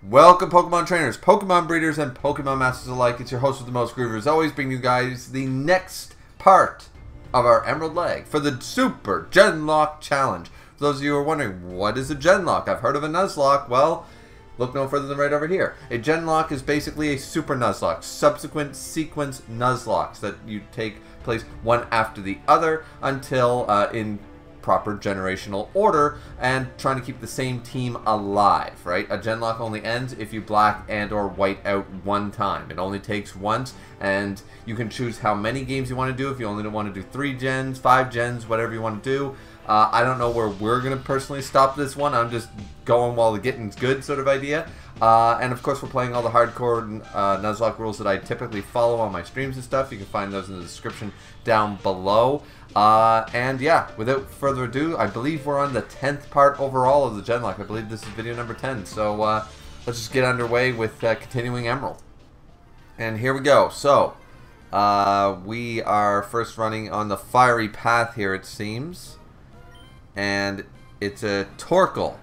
Welcome, Pokemon trainers, Pokemon breeders, and Pokemon masters alike. It's your host with the most, Griever, as always, bringing you guys the next part of our Emerald Leg for the Super GenLocke Challenge. For those of you who are wondering, what is a GenLocke? I've heard of a Nuzlocke. Well, look no further than right over here. A GenLocke is basically a Super Nuzlocke, subsequent sequence Nuzlocks that you take place one after the other until in proper generational order and trying to keep the same team alive, right? A GenLocke only ends if you black and or white out one time. It only takes once, and you can choose how many games you want to do. If you only want to do 3 gens, 5 gens, whatever you want to do. I don't know where we're going to personally stop this one. I'm just going while the getting's good sort of idea. And of course, we're playing all the hardcore Nuzlocke rules that I typically follow on my streams and stuff. You can find those in the description down below. And yeah, without further ado, I believe we're on the 10th part overall of the GenLocke. I believe this is video number 10. So let's just get underway with continuing Emerald. And here we go. So we are first running on the fiery path here, it seems. And it's a Torkoal.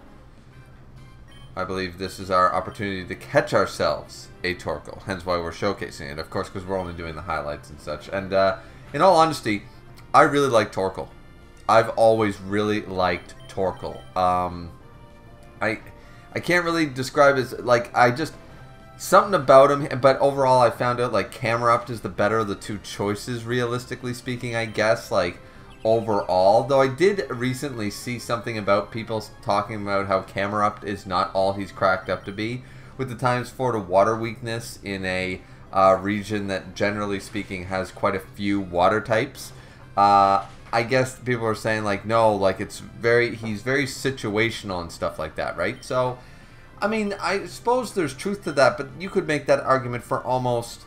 I believe this is our opportunity to catch ourselves a Torkoal. Hence why we're showcasing it, of course, because we're only doing the highlights and such. And in all honesty, I really like Torkoal. I've always really liked Torkoal. I can't really describe it as, like, something about him, but overall I found out, like, Camerupt is the better of the two choices, realistically speaking, I guess, like, overall. Though I did recently see something about people talking about how Camerupt is not all he's cracked up to be, with the ×4 to water weakness in a region that, generally speaking, has quite a few water types. I guess people are saying, like, no, like, he's very situational and stuff like that, right? So, I mean, I suppose there's truth to that, but you could make that argument for almost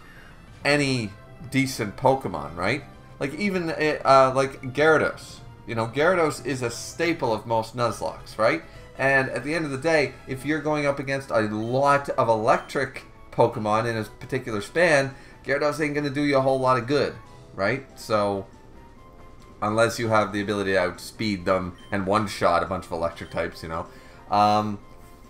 any decent Pokemon, right? Like, even, like, Gyarados. You know, Gyarados is a staple of most Nuzlockes, right? And at the end of the day, if you're going up against a lot of electric Pokemon in a particular span, Gyarados ain't going to do you a whole lot of good, right? So, unless you have the ability to outspeed them and one-shot a bunch of electric types, you know.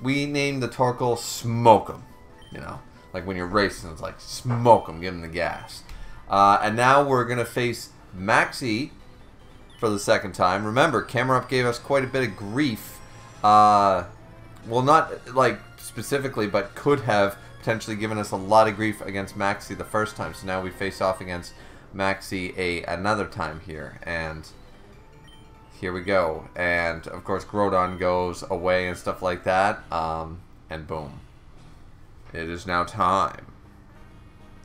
We named the Torkoal Smoke 'em, you know. Like, when you're racing, it's like, smoke 'em, give him the gas. And now we're going to face Maxie for the second time. Remember, Camerupt gave us quite a bit of grief. Well, not, like, specifically, but could have potentially given us a lot of grief against Maxie the first time. So now we face off against Maxie another time here. And here we go. And, of course, Groudon goes away and stuff like that. And boom. It is now time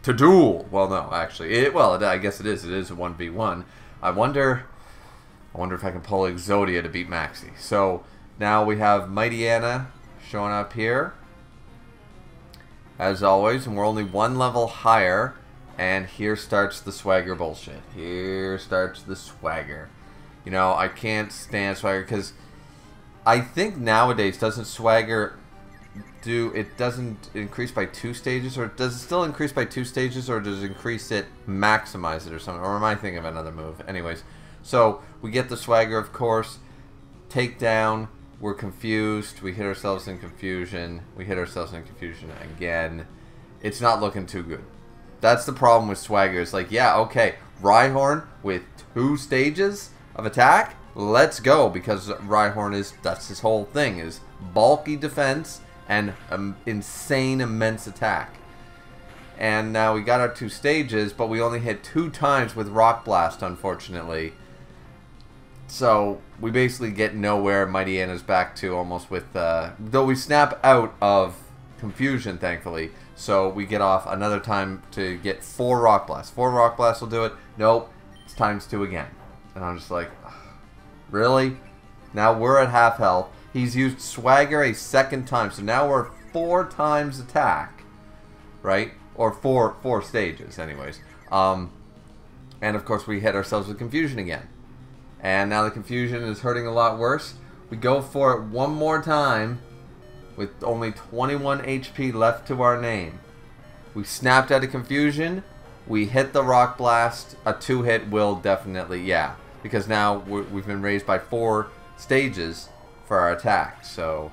to duel. Well, no, actually, I guess it is. It is a 1v1. I wonder if I can pull Exodia to beat Maxie. So now we have Mighty Anna showing up here, as always, and we're only one level higher. And here starts the swagger bullshit. Here starts the swagger. You know, I can't stand swagger because I think nowadays doesn't swagger it doesn't increase by 2 stages, or does it still increase by 2 stages, or does it increase it, maximize it or something? Or am I thinking of another move? Anyways, so we get the swagger, of course. Takedown, we're confused, we hit ourselves in confusion, we hit ourselves in confusion again. It's not looking too good. That's the problem with swagger. It's like, yeah, okay, Rhyhorn with 2 stages of attack, let's go, because Rhyhorn that's his whole thing, is bulky defense and insane, immense attack. And now we got our 2 stages, but we only hit 2 times with Rock Blast, unfortunately. So we basically get nowhere. Mighty Anna's back to almost with, though we snap out of confusion, thankfully. So we get off another time to get 4 Rock Blasts. 4 Rock Blasts will do it. Nope, it's ×2 again. And I'm just like, ugh, really? Now we're at half health. He's used swagger a second time, so now we're 4 times attack, right? Or four stages, anyways. And of course we hit ourselves with confusion again. And now the confusion is hurting a lot worse. We go for it one more time with only 21 HP left to our name. We snapped out of confusion. We hit the Rock Blast. A 2-hit will definitely, yeah. Because now we've been raised by 4 stages for our attack. So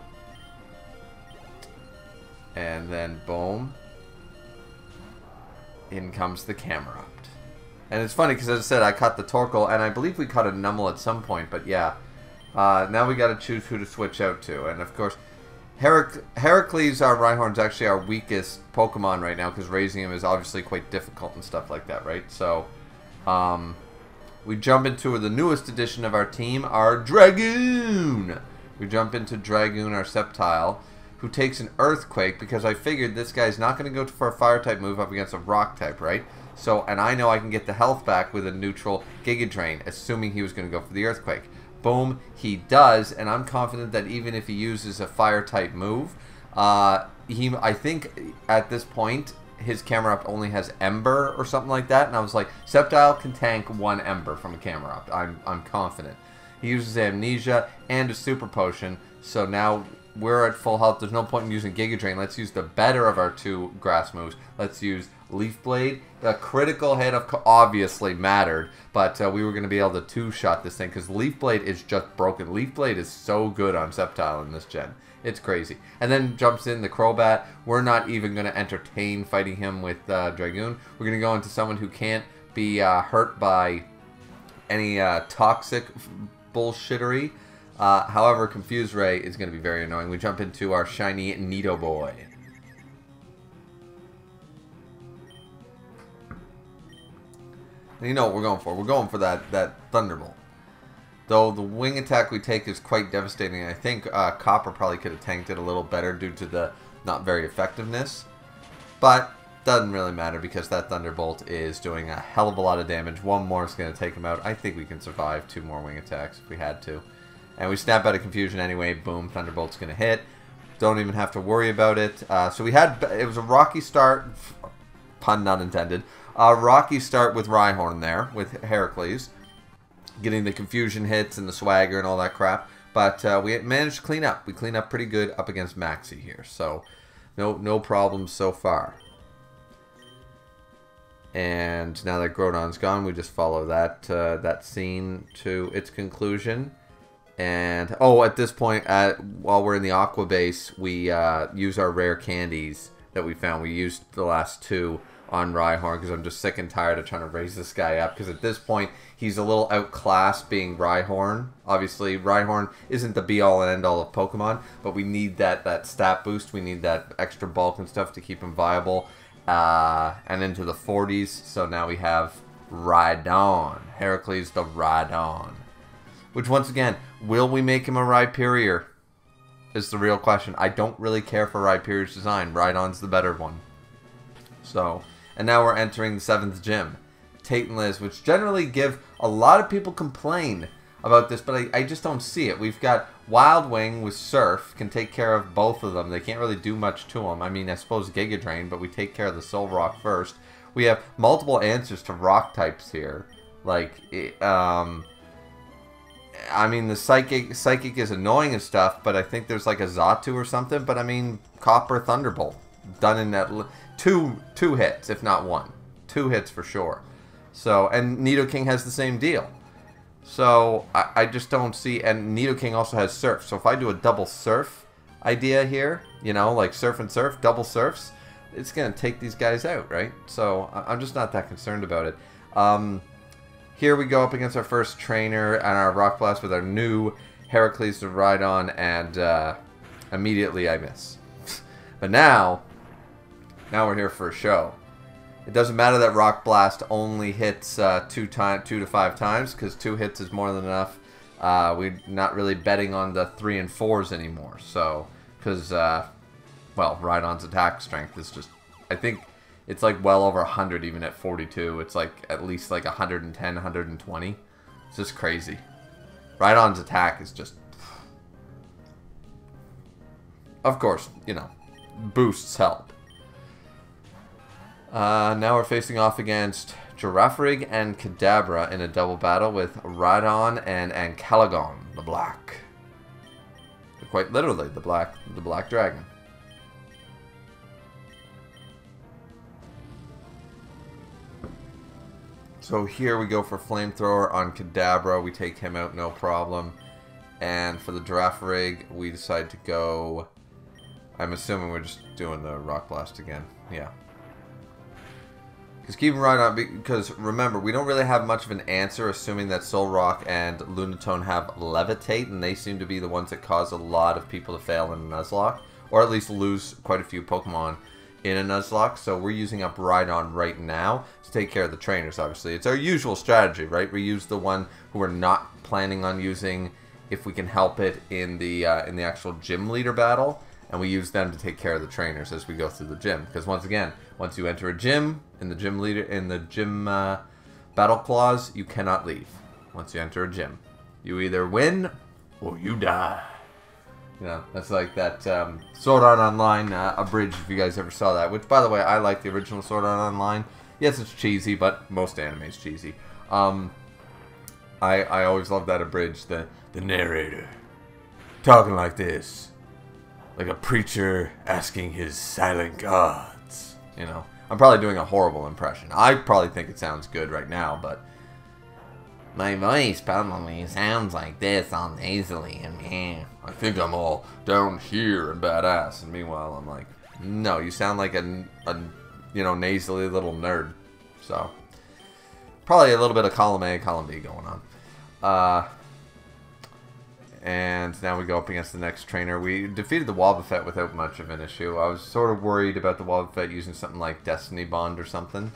And then boom. In comes the Camerupt. And it's funny because, as I said, I caught the Torkoal, and I believe we caught a Numel at some point, but yeah. Now we got to choose who to switch out to. And of course, Heracles, our Rhyhorn's actually our weakest Pokemon right now, because raising him is obviously quite difficult and stuff like that, right? So, we jump into the newest addition of our team, our Dragoon! We jump into Dragoon, our Sceptile, who takes an Earthquake, because I figured this guy's not going to go for a Fire-type move up against a Rock-type, right? So, and I know I can get the health back with a neutral Giga Drain, assuming he was going to go for the Earthquake. Boom, he does, and I'm confident that even if he uses a Fire-type move, I think at this point, his Camerupt only has Ember or something like that, and I was like, Sceptile can tank 1 Ember from a Camerupt. I'm confident. He uses Amnesia and a Super Potion, so now we're at full health. There's no point in using Giga Drain. Let's use the better of our 2 grass moves. Let's use Leaf Blade. The critical hit obviously mattered, but we were going to be able to 2-shot this thing because Leaf Blade is just broken. Leaf Blade is so good on Sceptile in this gen. It's crazy. And then jumps in the Crobat. We're not even going to entertain fighting him with Dragoon. We're going to go into someone who can't be hurt by any toxic bullshittery. However, Confuse Ray is going to be very annoying. We jump into our shiny Nidoboy. And you know what we're going for. We're going for that Thunderbolt. Though the wing attack we take is quite devastating. I think Copper probably could have tanked it a little better due to the not very effectiveness. But doesn't really matter because that Thunderbolt is doing a hell of a lot of damage. 1 more is going to take him out. I think we can survive 2 more wing attacks if we had to. And we snap out of confusion anyway. Boom, Thunderbolt's going to hit. Don't even have to worry about it. So we had, it was a rocky start, pun not intended. A rocky start with Rhyhorn there, with Heracles. Getting the confusion hits and the swagger and all that crap. But we managed to clean up. We clean up pretty good up against Maxie here. So no problems so far. And now that Groudon's gone, we just follow that that scene to its conclusion. And, oh, at this point, while we're in the Aqua Base, we use our rare candies that we found. We used the last 2 on Rhyhorn because I'm just sick and tired of trying to raise this guy up. Because at this point, he's a little outclassed being Rhyhorn. Obviously, Rhyhorn isn't the be-all and end-all of Pokemon, but we need that stat boost. We need that extra bulk and stuff to keep him viable. And into the 40s, so now we have Rhydon. Heracles the Rhydon. Which, once again, will we make him a Rhyperior? Is the real question. I don't really care for Rhyperior's design. Rhydon's the better one. So, and now we're entering the 7th gym. Tate and Liz, which generally give a lot of people complain about this, but I just don't see it. We've got Wild Wing with Surf, can take care of both of them. They can't really do much to them. I mean, I suppose Giga Drain, but we take care of the Soul Rock first. We have multiple answers to rock types here. Like, I mean, the Psychic is annoying and stuff, but I think there's like a Xatu or something. But I mean, Copper Thunderbolt. Done in that two hits, if not 1. 2 hits for sure. So, and Nidoking has the same deal. So, I just don't see, and Nidoking also has Surf. So if I do a double Surf idea here, you know, like Surf and Surf, double Surfs, it's going to take these guys out, right? So I'm just not that concerned about it. Here we go up against our first trainer and our Rock Blast with our new Heracles to ride on, and immediately I miss. But now we're here for a show. It doesn't matter that Rock Blast only hits 2 to 5 times, because 2 hits is more than enough. We're not really betting on the 3 and 4s anymore. So, because, well, Rhydon's attack strength is just, I think it's like well over 100 even at 42. It's like at least like 110, 120. It's just crazy. Rhydon's attack is just, of course, you know, boosts help. Now we're facing off against Girafarig and Kadabra in a double battle with Rhydon and Ancalagon, the Black. Quite literally, the Black Dragon. So here we go for Flamethrower on Kadabra. We take him out, no problem. And for the Girafarig, we decide to go I'm assuming we're just doing the Rock Blast again. Yeah. Because keep right on, because remember, we don't really have much of an answer, assuming that Solrock and Lunatone have Levitate, and they seem to be the ones that cause a lot of people to fail in a Nuzlocke, or at least lose quite a few Pokemon in a Nuzlocke. So we're using up Rhydon right now to take care of the trainers, obviously. It's our usual strategy, right? We use the one who we're not planning on using, if we can help it, in the actual gym leader battle, and we use them to take care of the trainers as we go through the gym. Because once again, once you enter a gym, in the gym battle clause, you cannot leave. Once you enter a gym, you either win or you die. You know, that's like that Sword Art Online abridged, if you guys ever saw that. Which, by the way, I like the original Sword Art Online. Yes, it's cheesy, but most anime is cheesy. I always love that abridged, the narrator talking like this. Like a preacher asking his silent gods. You know, I'm probably doing a horrible impression. I probably think it sounds good right now, but my voice probably sounds like this all nasally, and I think I'm all down here and badass. And meanwhile, I'm like, no, you sound like a you know, nasally little nerd. So probably a little bit of column A, column B going on. And now we go up against the next trainer. We defeated the Wobbuffet without much of an issue. I was sort of worried about the Wobbuffet using something like Destiny Bond or something.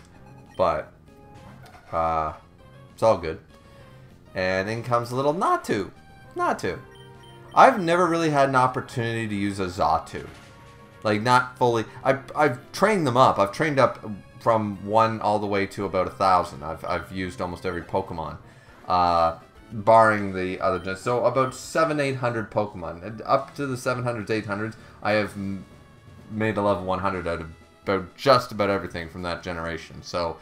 But it's all good. And in comes a little Natu. Natu. I've never really had an opportunity to use a Xatu. Like, not fully. I've trained them up. I've trained up from 1 all the way to about 1,000. I've used almost every Pokemon. Barring the other gens. So about 700-800 Pokemon. And up to the 700s, 800s, I have made a level 100 out of just about everything from that generation. So,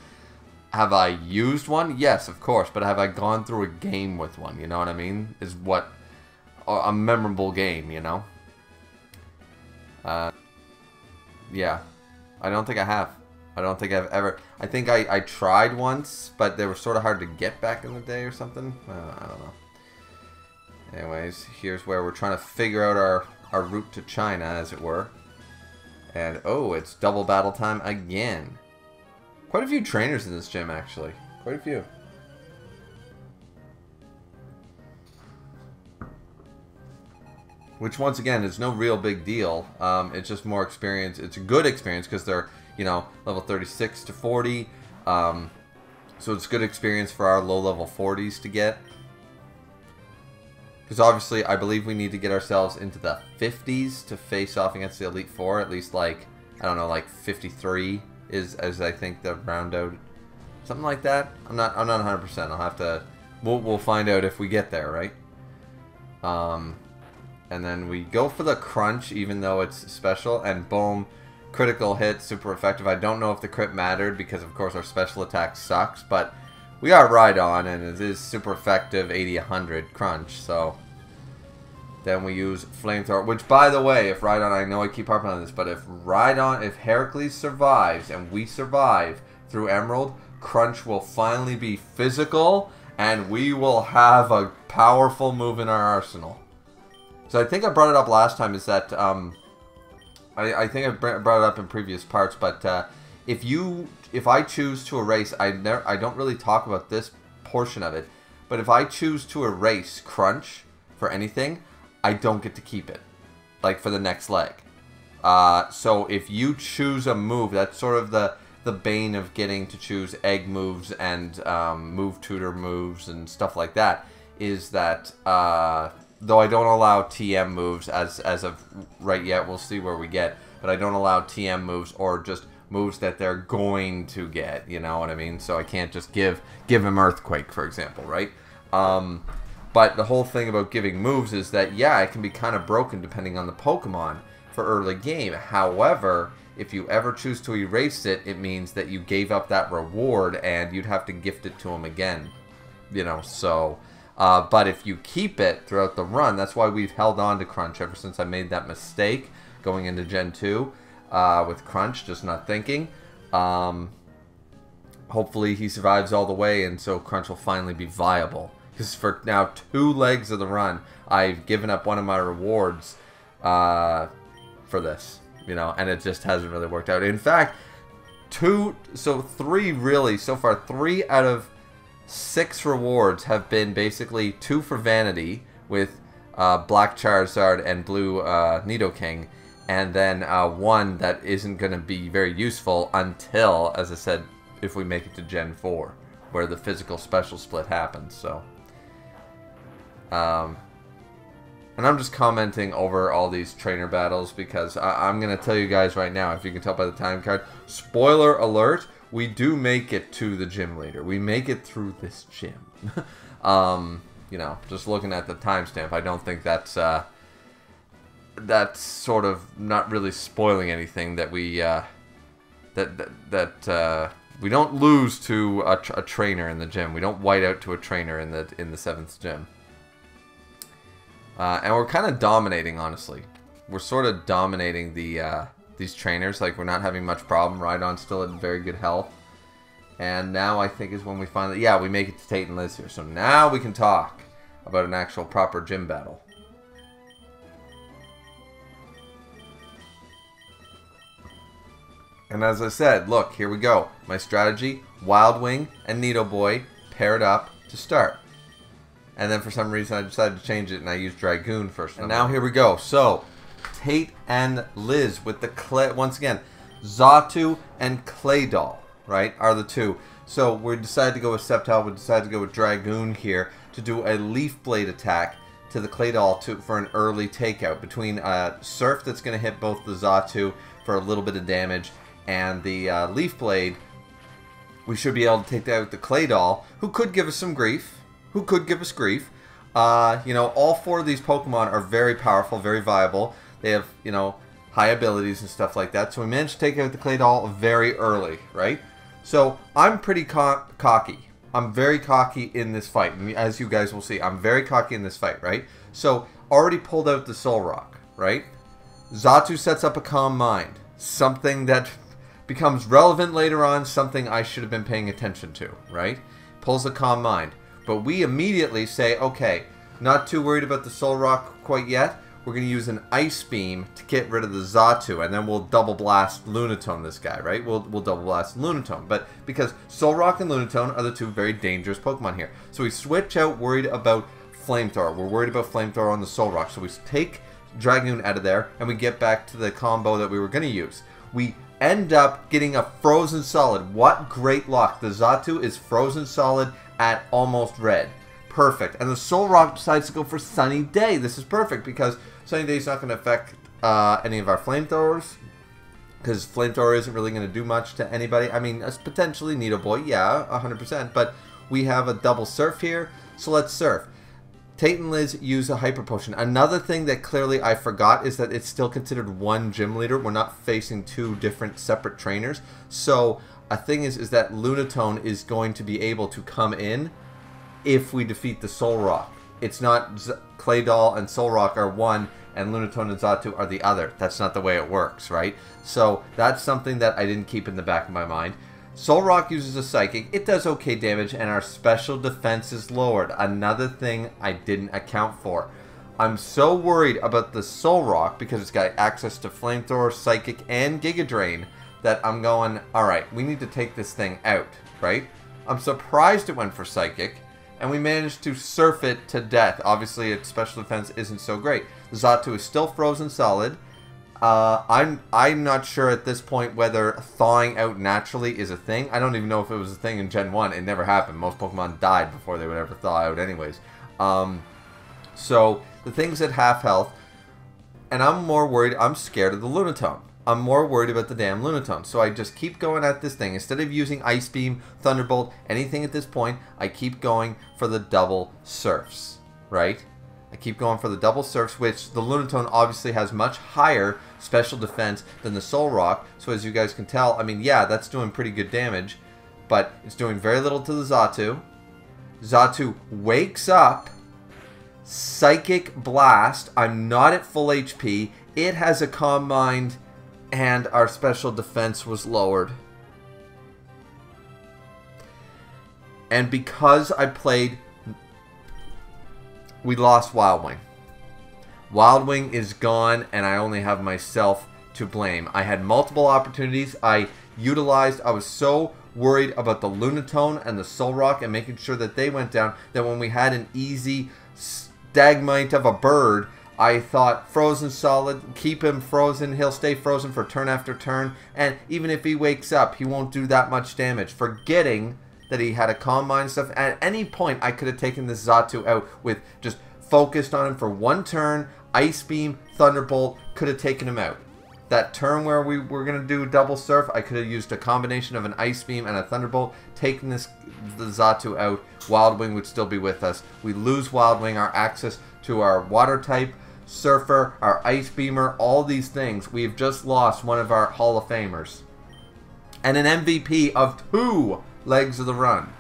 have I used one? Yes, of course. But have I gone through a game with one? You know what I mean? Is what a memorable game, you know? Yeah. I don't think I have. I don't think I've ever... I think I tried once, but they were sort of hard to get back in the day or something. I don't know. Anyways, here's where we're trying to figure out our route to China, as it were. And, oh, it's double battle time again. Quite a few trainers in this gym, actually. Quite a few. Which, once again, is no real big deal. It's just more experience. It's a good experience because they're, you know, level 36 to 40. So it's good experience for our low-level 40s to get. Because obviously, I believe we need to get ourselves into the 50s to face off against the Elite Four. At least, like, I don't know, like 53 is, as I think, the round out. Something like that. I'm not 100%. I'll have to... We'll find out if we get there, right? And then we go for the crunch, even though it's special, and boom, critical hit, super effective. I don't know if the crit mattered because, of course, our special attack sucks, but we got Rhydon, and it is super effective, 80-100 crunch, so then we use Flamethrower, which, by the way, if Rhydon, I know I keep harping on this, but if Heracles survives, and we survive through Emerald, Crunch will finally be physical, and we will have a powerful move in our arsenal. So I think I brought it up last time, is that, I think I brought it up in previous parts, but if I choose to erase, I don't really talk about this portion of it, but if I choose to erase Crunch for anything, I don't get to keep it, like for the next leg. So if you choose a move, that's sort of the bane of getting to choose egg moves and move tutor moves and stuff like that, is that though I don't allow TM moves as of right yet, we'll see where we get, but I don't allow TM moves or just moves that they're going to get, you know what I mean? So I can't just give him Earthquake, for example, right? But the whole thing about giving moves is that, yeah, it can be kind of broken depending on the Pokemon for early game. However, if you ever choose to erase it, it means that you gave up that reward and you'd have to gift it to him again, you know, so... but if you keep it throughout the run, that's why we've held on to Crunch ever since I made that mistake going into Gen 2 with Crunch, just not thinking. Hopefully he survives all the way, and so Crunch will finally be viable. Because for now 2 legs of the run, I've given up one of my rewards for for this, you know, and it just hasn't really worked out. In fact, three really, so far, 3 out of 6 rewards have been basically 2 for Vanity with Black Charizard and Blue Nidoking, and then 1 that isn't going to be very useful until, as I said, if we make it to Gen 4, where the physical special split happens. So, and I'm just commenting over all these trainer battles because I'm going to tell you guys right now, if you can tell by the time card, spoiler alert, we do make it to the gym leader. We make it through this gym. You know, just looking at the timestamp, I don't think that's sort of not really spoiling anything that we we don't lose to a trainer in the gym. We don't white out to a trainer in the 7th gym. And we're kind of dominating, honestly. We're sort of dominating these trainers. Like, we're not having much problem. Rhydon's still in very good health. And now I think is when we finally... Yeah, we make it to Tate and Liz here. So now we can talk about an actual proper gym battle. And as I said, look, here we go. My strategy, Wild Wing and Nidoboy paired up to start. And then for some reason I decided to change it and I used Dragoon first. And now here we go. So, Tate and Liz with the clay, once again, Xatu and Claydol, right, are the 2. So we decided to go with Sceptile, we decided to go with Dragoon here to do a Leaf Blade attack to the Claydol for an early takeout. Between Surf that's going to hit both the Xatu for a little bit of damage, and the Leaf Blade, we should be able to take out the Claydol, who could give us some grief. You know, all 4 of these Pokemon are very powerful, very viable. They have, you know, high abilities and stuff like that. So we managed to take out the Claydol very early, right? So I'm pretty cocky. I'm very cocky in this fight. And as you guys will see, I'm very cocky in this fight, right? So already pulled out the Soul Rock, right? Xatu sets up a Calm Mind. Something that becomes relevant later on, something I should have been paying attention to, right? Pulls a Calm Mind. But we immediately say, okay, not too worried about the Soul Rock quite yet. We're going to use an Ice Beam to get rid of the Xatu, and then we'll Double Blast Lunatone this guy, right? We'll Double Blast Lunatone. But because Soul Rock and Lunatone are the 2 very dangerous Pokemon here. So we switch out worried about Flamethrower. We're worried about Flamethrower on the Soul Rock. So we take Dragoon out of there, and we get back to the combo that we were going to use. We end up getting a Frozen Solid. What great luck. The Xatu is Frozen Solid at almost red. Perfect. And the Soul Rock decides to go for Sunny Day. This is perfect because Sunny Day is not going to affect any of our Flamethrowers, because Flamethrower isn't really going to do much to anybody. I mean, potentially Nidoboy, yeah, 100%, but we have a double Surf here, so let's Surf. Tate and Liz use a Hyper Potion. Another thing that clearly I forgot is that it's still considered 1 gym leader. We're not facing 2 different separate trainers. So a thing is that Lunatone is going to be able to come in if we defeat the Soul Rock. It's not Claydol and Soul Rock are 1 and Lunatone and Xatu are the other. That's not the way it works, right? So that's something that I didn't keep in the back of my mind. Soul Rock uses a Psychic. It does okay damage, and our special defense is lowered. Another thing I didn't account for. I'm so worried about the Soul Rock because it's got access to Flamethrower, Psychic, and Giga Drain that I'm going, alright, we need to take this thing out, right? I'm surprised it went for Psychic, and we managed to Surf it to death. Obviously, its special defense isn't so great. The Xatu is still Frozen Solid. I'm not sure at this point whether thawing out naturally is a thing. I don't even know if it was a thing in Gen 1. It never happened. Most Pokemon died before they would ever thaw out anyways. So, the thing's at half health. And I'm more worried. I'm scared of the Lunatone. I'm more worried about the damn Lunatone. So I just keep going at this thing. Instead of using Ice Beam, Thunderbolt, anything at this point, I keep going for the double Surfs. Right? I keep going for the double Surfs, which the Lunatone obviously has much higher special defense than the Soul Rock. So as you guys can tell, I mean, yeah, that's doing pretty good damage, but it's doing very little to the Xatu. Xatu wakes up, Psychic Blast. I'm not at full HP. It has a Calm Mind, and our special defense was lowered. And because I played... we lost Wild Wing. Wild Wing is gone, and I only have myself to blame. I had multiple opportunities. I was so worried about the Lunatone and the Solrock and making sure that they went down that when we had an easy Stagmite of a bird, I thought frozen solid, keep him frozen, he'll stay frozen for turn after turn, and even if he wakes up, he won't do that much damage. Forgetting that he had a Calm Mind stuff, at any point I could have taken this Xatu out with just focused on him for one turn, Ice Beam, Thunderbolt, could have taken him out. That turn where we were going to do double surf, I could have used a combination of an Ice Beam and a Thunderbolt, taken the Xatu out. Wild Wing would still be with us. We lose Wild Wing, our access to our Water type, Surfer, our Ice Beamer, all these things. We've just lost one of our Hall of Famers. And an MVP of 2 legs of the run.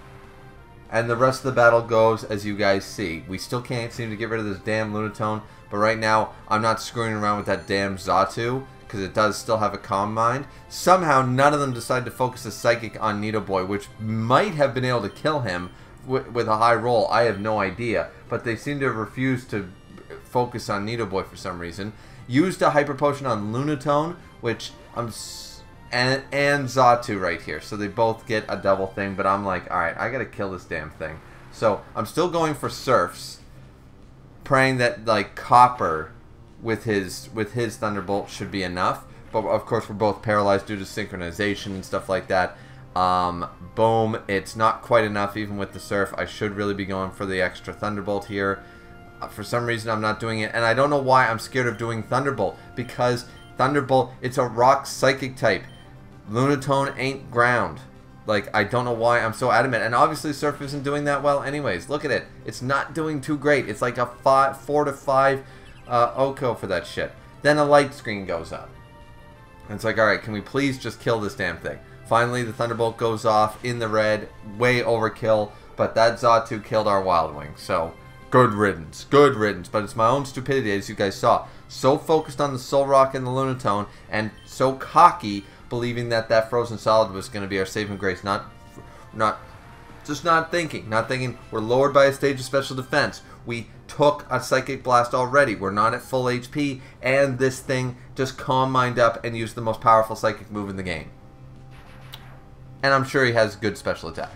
And the rest of the battle goes as you guys see. We still can't seem to get rid of this damn Lunatone, but right now I'm not screwing around with that damn Xatu, because it does still have a Calm Mind. Somehow none of them decide to focus a Psychic on Nidoboy, which might have been able to kill him with a high roll. I have no idea. But they seem to have refused to focus on Nidoboy for some reason. Used a Hyper Potion on Lunatone, which and Xatu right here. So they both get a double thing, but I'm like, alright, I gotta kill this damn thing. So I'm still going for Surfs, praying that like Copper with his Thunderbolt should be enough. But of course we're both paralyzed due to synchronization and stuff like that. Boom, it's not quite enough even with the Surf. I should really be going for the extra Thunderbolt here. For some reason I'm not doing it, and I don't know why I'm scared of doing Thunderbolt, because Thunderbolt, it's a rock psychic type. Lunatone ain't ground. Like, I don't know why I'm so adamant, and obviously Surf isn't doing that well anyways. Look at it, it's not doing too great. It's like a 4 to 5 OHKO for that shit. Then a light screen goes up, and it's like, alright, can we please just kill this damn thing? Finally the Thunderbolt goes off in the red, way overkill, but that Xatu killed our Wild Wing, so good riddance, but it's my own stupidity, as you guys saw. So focused on the Solrock and the Lunatone, and so cocky, believing that that Frozen Solid was going to be our saving grace. Not thinking. We're lowered by a stage of special defense. We took a Psychic Blast already. We're not at full HP, and this thing just Calm Mind up and used the most powerful Psychic move in the game. And I'm sure he has good special attack.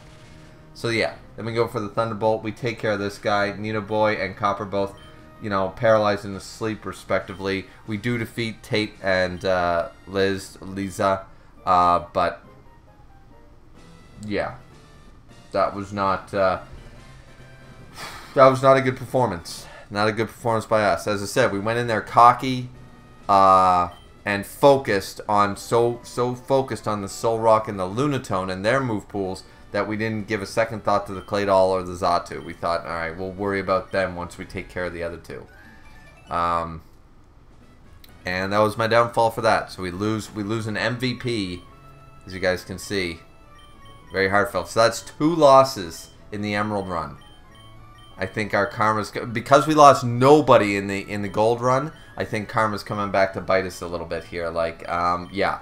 So yeah, then we go for the Thunderbolt. We take care of this guy. Nidoboy and Copper both, you know, paralyzed and asleep respectively. We do defeat Tate and Liza, but yeah, that was not a good performance. Not a good performance by us. As I said, we went in there cocky and focused on so focused on the Solrock and the Lunatone and their move pools that we didn't give a second thought to the Claydol or the Xatu. We thought, alright, we'll worry about them once we take care of the other two. And that was my downfall for that. So we lose an MVP, as you guys can see. Very heartfelt. So that's 2 losses in the Emerald run. I think our karma's, because we lost nobody in the Gold run, I think karma's coming back to bite us a little bit here. Like, yeah,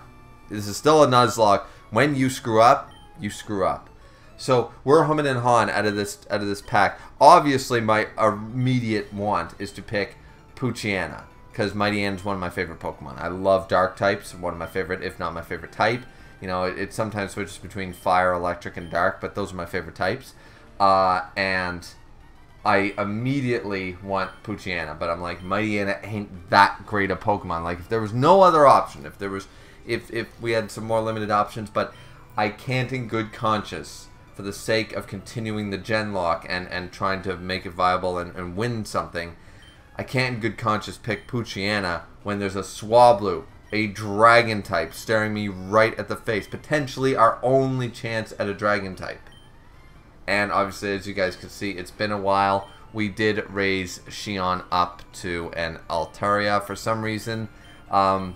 this is still a Nuzlocke. When you screw up, you screw up. So we're humming and hawing out of this pack. Obviously, my immediate want is to pick Poochyena, because Mighty N is one of my favorite Pokemon. I love Dark types, one of my favorite, if not my favorite type. You know, it sometimes switches between Fire, Electric, and Dark, but those are my favorite types. And I immediately want Poochyena, but I'm like, Mighty N ain't that great a Pokemon. Like, if there was no other option, if we had some more limited options, but I can't in good conscience, for the sake of continuing the GenLocke and trying to make it viable and win something, I can't in good conscience pick Poochyena when there's a Swablu, a Dragon type, staring me right at the face. Potentially our only chance at a Dragon type. And obviously, as you guys can see, it's been a while. We did raise Shion up to an Altaria for some reason. I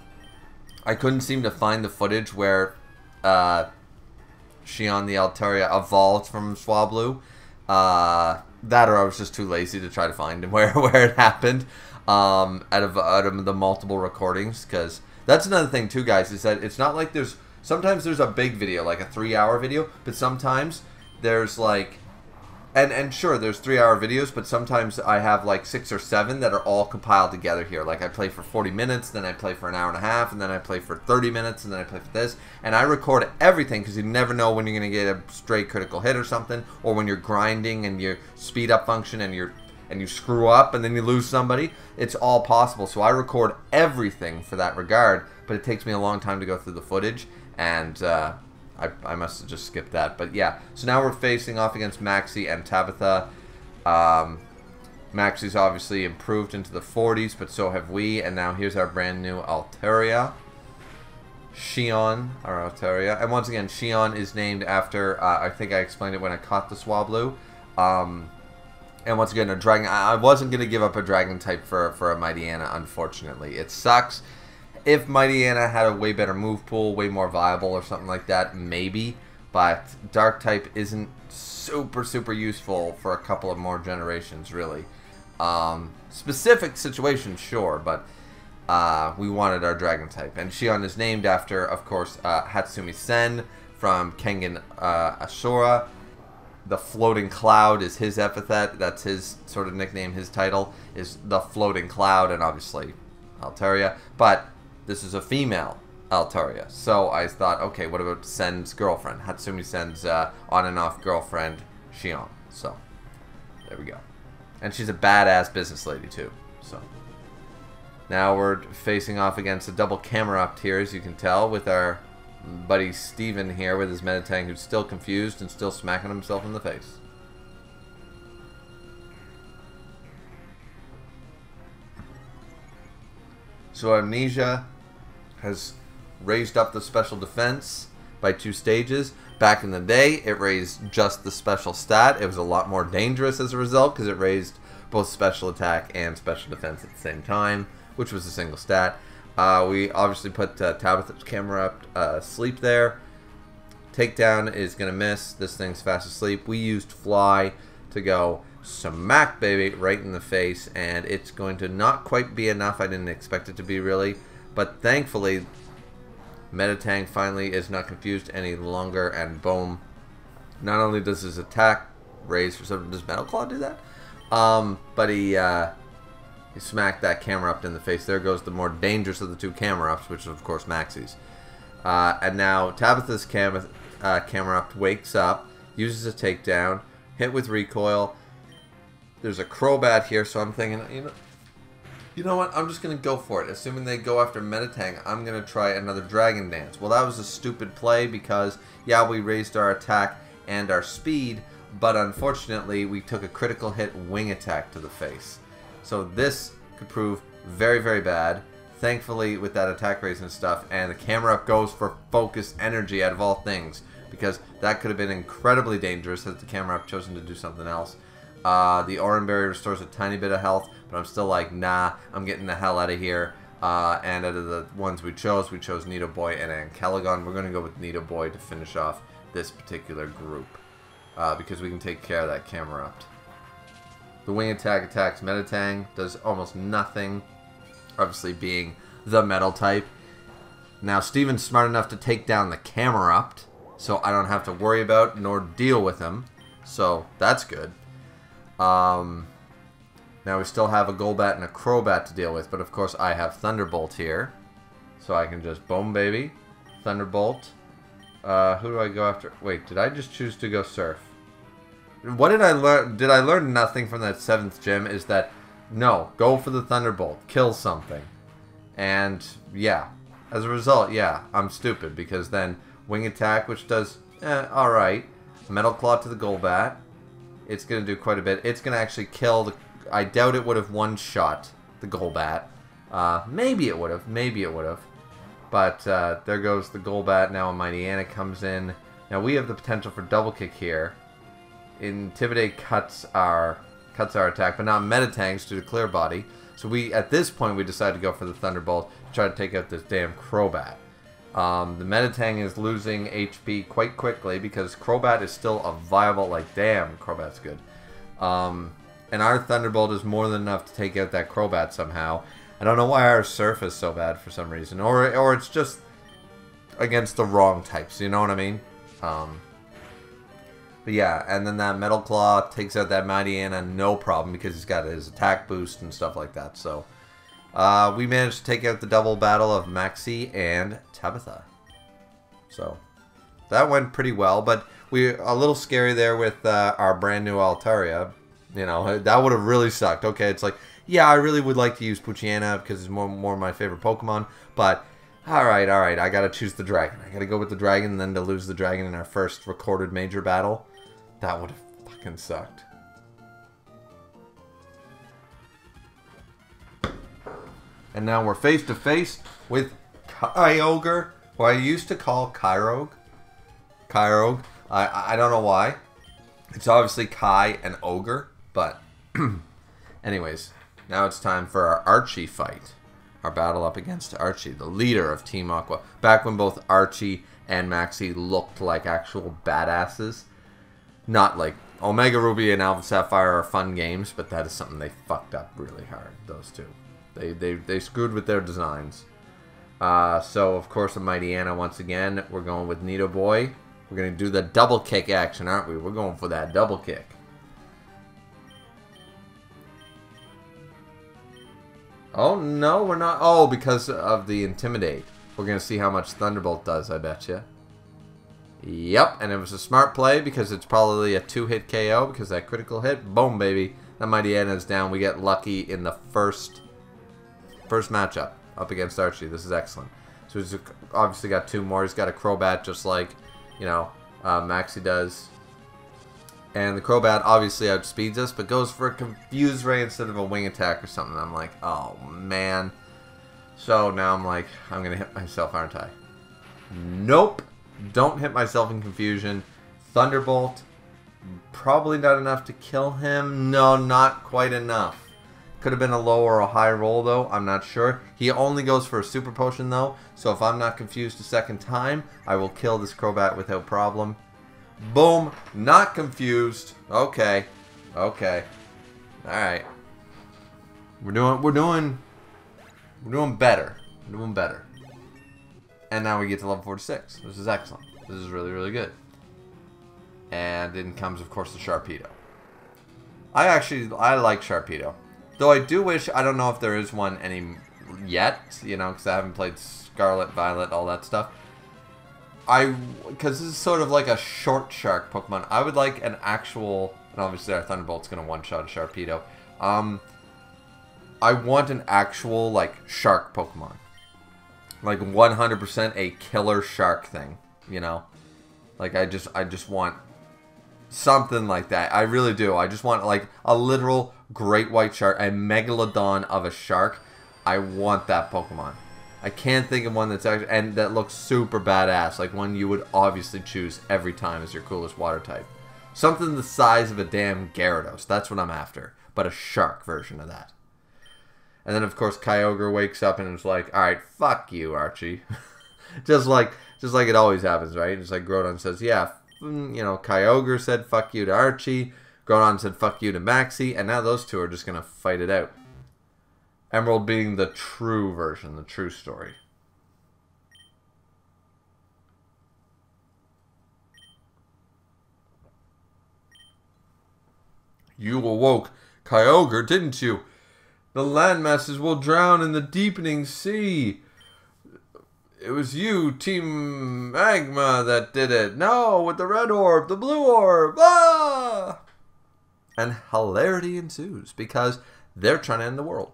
couldn't seem to find the footage where Shion the Altaria evolved from Swablu. That or I was just too lazy to try to find where it happened out of the multiple recordings. Because that's another thing too, guys, is that it's not like sometimes there's a big video, like a 3-hour video, but sometimes there's like And sure, there's 3-hour videos, but sometimes I have like 6 or 7 that are all compiled together here. Like I play for 40 minutes, then I play for an hour and a half, and then I play for 30 minutes, and then I play for this. And I record everything because you never know when you're going to get a stray critical hit or something, or when you're grinding and your speed up function and you screw up and then you lose somebody. It's all possible. So I record everything for that regard, but it takes me a long time to go through the footage, and I must have just skipped that. But yeah, so now we're facing off against Maxie and Tabitha. Maxie's obviously improved into the 40s, but so have we. And now here's our brand new Altaria. Shion, our Altaria. And once again, Shion is named after, I think I explained it when I caught the Swablu. And once again, a dragon. I wasn't going to give up a dragon type for a Mightyena, unfortunately. It sucks. If Mightyena had a way better move pool, way more viable or something like that, maybe. But Dark type isn't super useful for a couple of more generations, really. Specific situations, sure, but we wanted our Dragon type. And Shion is named after, of course, Hatsumi Sen from Kengan Ashura. The Floating Cloud is his epithet. That's his sort of nickname, his title, is the Floating Cloud, and obviously Altaria. But this is a female Altaria. So I thought, okay, what about Sen's girlfriend? Hatsumi Sen's on and off girlfriend, Shion. So, there we go. And she's a badass business lady, too. So, now we're facing off against a double camera up here, as you can tell, with our buddy Steven here with his Meditang, who's still confused and still smacking himself in the face. So Amnesia has raised up the special defense by 2 stages. Back in the day, it raised just the special stat. It was a lot more dangerous as a result because it raised both special attack and special defense at the same time, which was a single stat. We obviously put Tabitha's camera up sleep there. Takedown is going to miss. This thing's fast asleep. We used Fly to go smack baby right in the face, and it's going to not quite be enough. I didn't expect it to be, really. But thankfully, Meditang finally is not confused any longer, and boom. Not only does his attack raise for something, does Metal Claw do that? But he smacked that camera up in the face. There goes the more dangerous of the 2 camera ups, which is of course Maxie's. And now Tabitha's camera up wakes up, uses a takedown, hit with recoil. There's a Crobat here, so I'm thinking, you know what? I'm just going to go for it. Assuming they go after Meditang, I'm going to try another Dragon Dance. Well, that was a stupid play because, yeah, we raised our attack and our speed, but unfortunately, we took a critical hit wing attack to the face. So this could prove very bad. Thankfully, with that attack raise and stuff, and the camera up goes for focus energy out of all things, because that could have been incredibly dangerous had the camera up chosen to do something else. The Oran Berry restores a tiny bit of health, but I'm still like, nah, I'm getting the hell out of here. And out of the ones we chose Nidoboy and Ankelagon. We're going to go with Nidoboy to finish off this particular group, because we can take care of that camera up. The wing attack attacks Meditang, does almost nothing, obviously being the metal type. Now Steven's smart enough to take down the Camerupt, so I don't have to worry about nor deal with him, so that's good. Now we still have a Golbat and a Crobat to deal with, but of course I have Thunderbolt here, so I can just boom baby, Thunderbolt. Who do I go after? Wait, did I just choose to go Surf? What did I learn? Did I learn nothing from that 7th gym? Is that, no, go for the Thunderbolt. Kill something. And, yeah. As a result, yeah, I'm stupid. Because then, Wing Attack, which does, alright. Metal Claw to the Golbat. It's going to do quite a bit. It's going to actually kill the... I doubt it would have one-shot the Golbat. Maybe it would have. Maybe it would have. But, there goes the Golbat. Now a Mightyena comes in. Now we have the potential for double kick here. Intimidate cuts our attack, but not Meditang's due to Clear Body. So we, at this point, we decided to go for the Thunderbolt to try to take out this damn Crobat. The Meditang is losing HP quite quickly because Crobat is still a viable, like, damn, Crobat's good. And our Thunderbolt is more than enough to take out that Crobat somehow. I don't know why our Surf is so bad for some reason, or it's just against the wrong types. You know what I mean? But yeah, and then that Metal Claw takes out that Mighty Anna, no problem, because he's got his attack boost and stuff like that. So we managed to take out the double battle of Maxie and Tabitha. So that went pretty well, but we a little scary there with our brand new Altaria. You know, that would have really sucked. Okay, it's like, yeah, I really would like to use Poochyena because it's more my favorite Pokemon, but alright, I gotta choose the dragon. I gotta go with the dragon, and then to lose the dragon in our first recorded major battle. That would have fucking sucked. And now we're face to face with Kyogre, who I used to call Kyrogue. Kyrogue. I don't know why. It's obviously Kai and Ogre, but anyways, now it's time for our Archie fight. Our battle up against Archie, the leader of Team Aqua. Back when both Archie and Maxie looked like actual badasses. Not like Omega Ruby and Alpha Sapphire are fun games, but that is something they fucked up really hard, those two. They screwed with their designs. So, of course, a Mighty Anna once again. We're going with Nido Boy. We're going to do the double kick action, aren't we? We're going for that double kick. Oh, no, we're not. Oh, because of the Intimidate. We're going to see how much Thunderbolt does, I bet you. Yep, and it was a smart play because it's probably a 2-hit KO because that critical hit. Boom, baby. That Mighty Anna's down. We get lucky in the first matchup up against Archie. This is excellent. So he's obviously got two more. He's got a Crobat just like, you know, Maxie does. And the Crobat obviously outspeeds us, but goes for a Confuse Ray instead of a Wing Attack or something. I'm like, oh, man. So now I'm like, I'm going to hit myself, aren't I? Nope. Don't hit myself in confusion. Thunderbolt. Probably not enough to kill him. No, not quite enough. Could have been a low or a high roll, though. I'm not sure. He only goes for a Super Potion, though. So if I'm not confused a second time, I will kill this Crobat without problem. Boom. Not confused. Okay. Okay. Alright. We're doing better. We're doing better. And now we get to level 46. This is excellent. This is really, really good. And then comes, of course, the Sharpedo. I like Sharpedo. Though I do wish, I don't know if there is one yet, you know, because I haven't played Scarlet, Violet, all that stuff. Because this is sort of like a short shark Pokemon. I would like an actual, and obviously our Thunderbolt's going to one-shot Sharpedo. I want an actual, like, shark Pokemon. Like 100% a killer shark thing, you know? Like I just want something like that. I really do. I just want like a literal great white shark, a megalodon of a shark. I want that Pokemon. I can't think of one that's actually, and that looks super badass, like one you would obviously choose every time as your coolest water type. Something the size of a damn Gyarados. That's what I'm after, but a shark version of that. And then, of course, Kyogre wakes up and is like, alright, fuck you, Archie. just like it always happens, right? Just like Groudon says, yeah, you know, Kyogre said fuck you to Archie. Groudon said fuck you to Maxie. And now those two are just going to fight it out. Emerald being the true version, the true story. You awoke Kyogre, didn't you? The landmasses will drown in the deepening sea. It was you, Team Magma, that did it. No, with the red orb, the blue orb. Ah! And hilarity ensues because they're trying to end the world.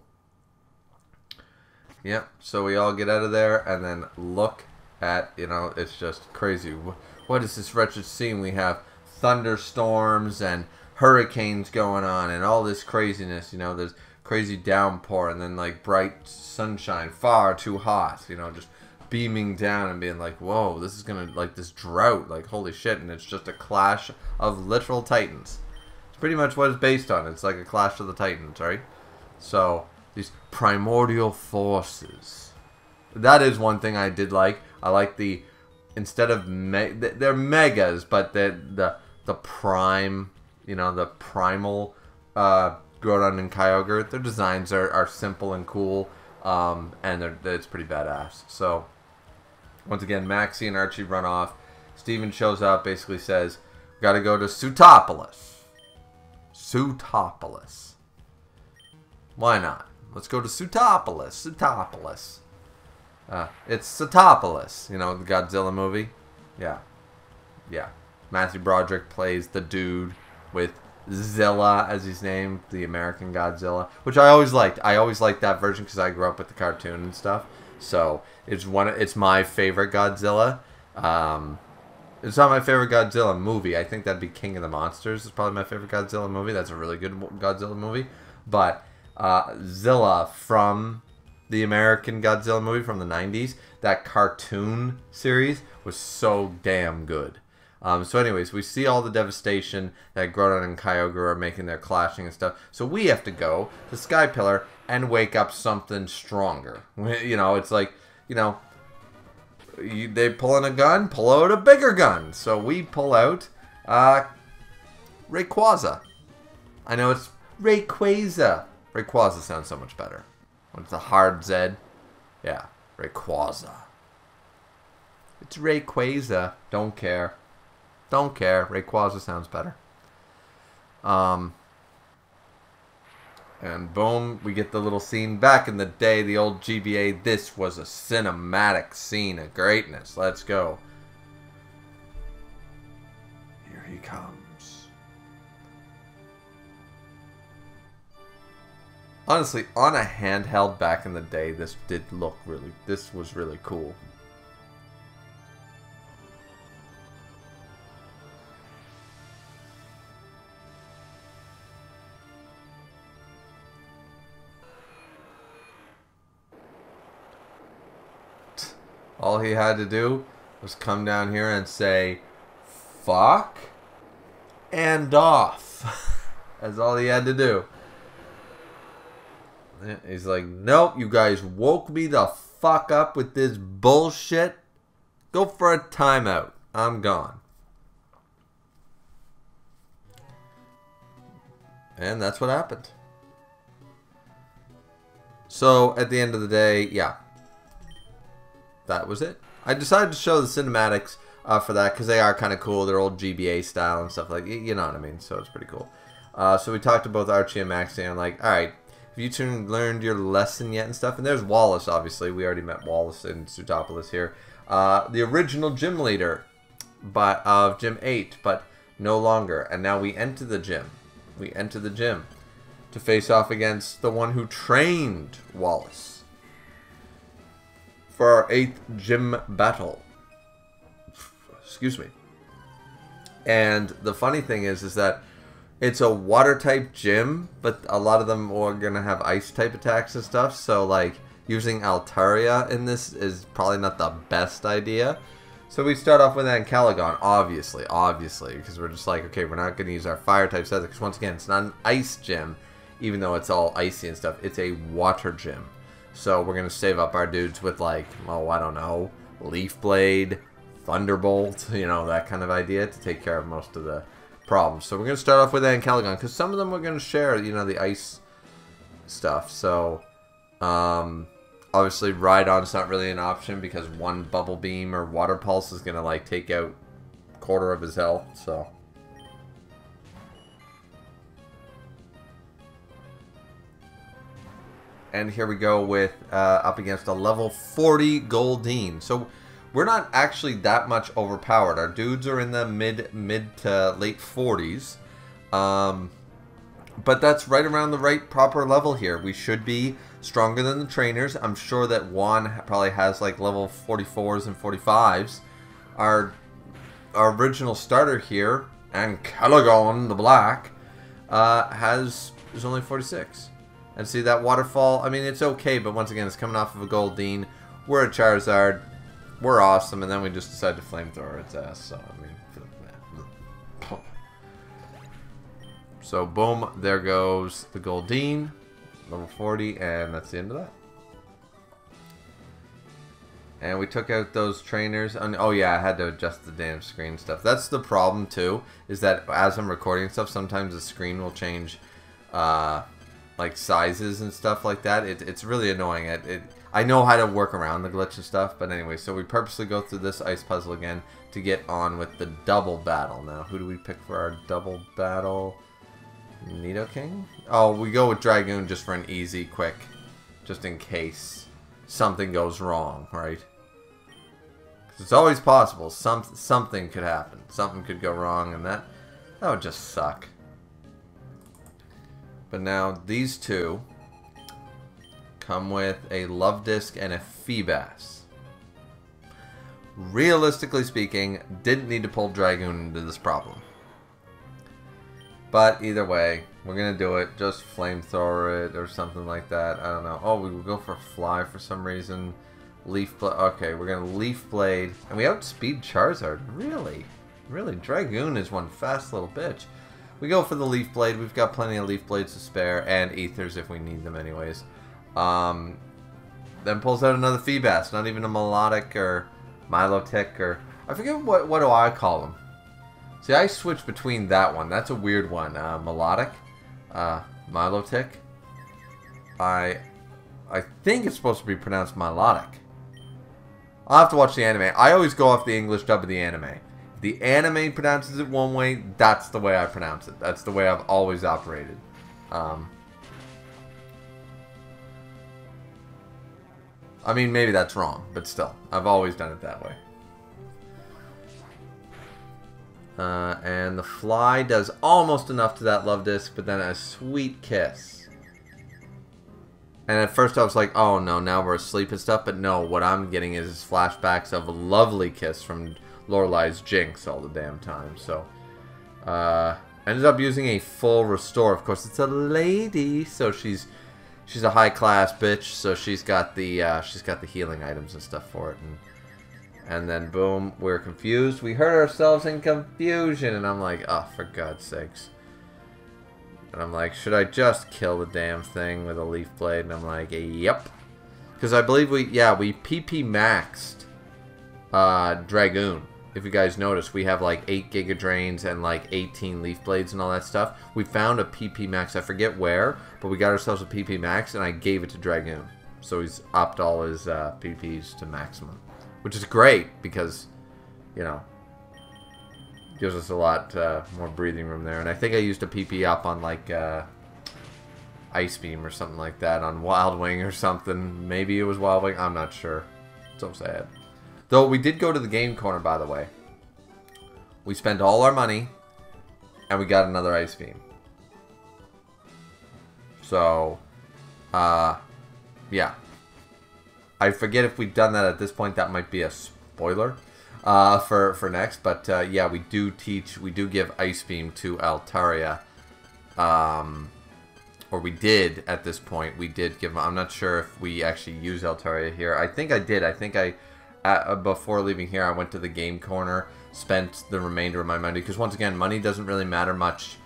Yep, so we all get out of there and then look at, you know, it's just crazy. What is this wretched scene? We have thunderstorms and hurricanes going on and all this craziness, you know, there's crazy downpour and then like bright sunshine, far too hot, you know, just beaming down and being like, whoa, this is gonna, like, this drought, like, holy shit, and it's just a clash of literal titans. It's pretty much what it's based on. It's like a clash of the titans, right? So these primordial forces, that is one thing I did like. I like the, instead of they're megas, but the prime, you know, the primal Groudon and Kyogre, their designs are simple and cool, and it's pretty badass. So once again, Maxie and Archie run off. Steven shows up, basically says, Gotta go to Sutopolis. Sutopolis. Why not? Let's go to Sutopolis. Sutopolis. It's Sutopolis. You know, the Godzilla movie? Yeah. Yeah. Matthew Broderick plays the dude with Zilla as his name, the American Godzilla, which I always liked. I always liked that version because I grew up with the cartoon and stuff. So it's my favorite Godzilla. It's not my favorite Godzilla movie. I think that'd be King of the Monsters. It's probably my favorite Godzilla movie. That's a really good Godzilla movie. But Zilla from the American Godzilla movie from the 90s, that cartoon series was so damn good. So anyways, we see all the devastation that Groudon and Kyogre are making their clashing and stuff. So we have to go to Sky Pillar and wake up something stronger. You know, it's like, you know, they pull in a gun, pull out a bigger gun. So we pull out Rayquaza. I know it's Rayquaza. Rayquaza sounds so much better. When it's a hard Z. Yeah, Rayquaza. It's Rayquaza. Don't care. Don't care. Rayquaza sounds better. And boom, we get the little scene. Back in the day, the old GBA, this was a cinematic scene of greatness. Let's go. Here he comes. Honestly, on a handheld back in the day, this was really cool. All he had to do was come down here and say, fuck and off. That's all he had to do. He's like, nope, you guys woke me the fuck up with this bullshit. Go for a timeout. I'm gone. And that's what happened. So, at the end of the day, yeah. That was it. I decided to show the cinematics for that because they are kind of cool. They're old GBA style and stuff like, you know what I mean. So it's pretty cool. So we talked to both Archie and Maxie and I'm like, all right, have you two learned your lesson yet and stuff? And there's Wallace, obviously. We already met Wallace in Sutopolis here. The original gym leader of Gym 8, but no longer. And now we enter the gym. We enter the gym to face off against the one who trained Wallace for our 8th gym battle. Excuse me. And the funny thing is that it's a water type gym, but a lot of them are gonna have ice type attacks and stuff. So like using Altaria in this is probably not the best idea. So we start off with Ancalagon, obviously, because we're just like, okay, we're not gonna use our fire type set because once again, it's not an ice gym, even though it's all icy and stuff. It's a water gym. So we're going to save up our dudes with like, oh, I don't know, Leaf Blade, Thunderbolt, you know, that kind of idea to take care of most of the problems. So we're going to start off with Ancalagon because some of them we're going to share, you know, the ice stuff. So, obviously Rhydon's not really an option because one Bubble Beam or Water Pulse is going to like take out a quarter of his health, so... And here we go with up against a level 40 Goldeen. So we're not actually that much overpowered. Our dudes are in the mid to late 40s. But that's right around the right proper level here. We should be stronger than the trainers. I'm sure that Juan probably has like level 44s and 45s. Our original starter here, Ancalagon the Black, is only 46. And see that waterfall? I mean, it's okay, but once again, it's coming off of a Goldeen. We're a Charizard. We're awesome, and then we just decide to flamethrower its ass. So, I mean... So, boom. There goes the Goldeen. Level 40, and that's the end of that. And we took out those trainers. And, oh, yeah, I had to adjust the damn screen stuff. That's the problem, too, is that as I'm recording stuff, sometimes the screen will change... like sizes and stuff like that. It's really annoying. I know how to work around the glitch and stuff, but anyway, so we purposely go through this ice puzzle again to get on with the double battle. Now, who do we pick for our double battle? Nidoking? Oh, we go with Dragoon just for an easy, quick, just in case something goes wrong, right? Because it's always possible. Something could happen. Something could go wrong, and that would just suck. But now, these two come with a Love Disc and a Feebas. Realistically speaking, didn't need to pull Dragoon into this problem. But either way, we're going to do it. Just flamethrower it or something like that. I don't know. Oh, we will go for Fly for some reason. Leaf Blade. Okay, we're going to Leaf Blade. And we outspeed Charizard. Really? Really? Dragoon is one fast little bitch. We go for the Leaf Blade. We've got plenty of Leaf Blades to spare. And Ethers if we need them anyways. Then pulls out another Feebas. Not even a Melodic or Milotic or... I forget what do I call them. See, I switched between that one. That's a weird one. Melodic. Milotic. I think it's supposed to be pronounced Milotic. I'll have to watch the anime. I always go off the English dub of the anime. If the anime pronounces it one way, that's the way I pronounce it. That's the way I've always operated. I mean, maybe that's wrong, but still. I've always done it that way. And the Fly does almost enough to that Love Disc, but then a Sweet Kiss. And at first I was like, oh no, now we're asleep and stuff, but no, what I'm getting is flashbacks of a lovely kiss from Lorelei's Jinx all the damn time. So, ended up using a full restore. Of course, it's a lady, so she's a high class bitch. So she's got the healing items and stuff for it. And then boom, we're confused. We hurt ourselves in confusion, and I'm like, oh, for God's sakes. And I'm like, should I just kill the damn thing with a Leaf Blade? And I'm like, yep. Because I believe we PP maxed Dragoon. If you guys notice, we have like 8 Giga Drains and like 18 Leaf Blades and all that stuff. We found a PP max, I forget where, but we got ourselves a PP max and I gave it to Dragoon. So he's upped all his PPs to maximum. Which is great because, you know, gives us a lot more breathing room there. And I think I used a PP up on like Ice Beam or something like that on Wild Wing or something. Maybe it was Wild Wing. I'm not sure. So sad. Though we did go to the game corner, by the way. We spent all our money and we got another Ice Beam. So, yeah. I forget if we've done that at this point. That might be a spoiler for next. But yeah, we do give Ice Beam to Altaria. Or we did at this point. We did give him. I'm not sure if we actually use Altaria here. I think I did. I think before leaving here, I went to the game corner, spent the remainder of my money. Because once again, money doesn't really matter much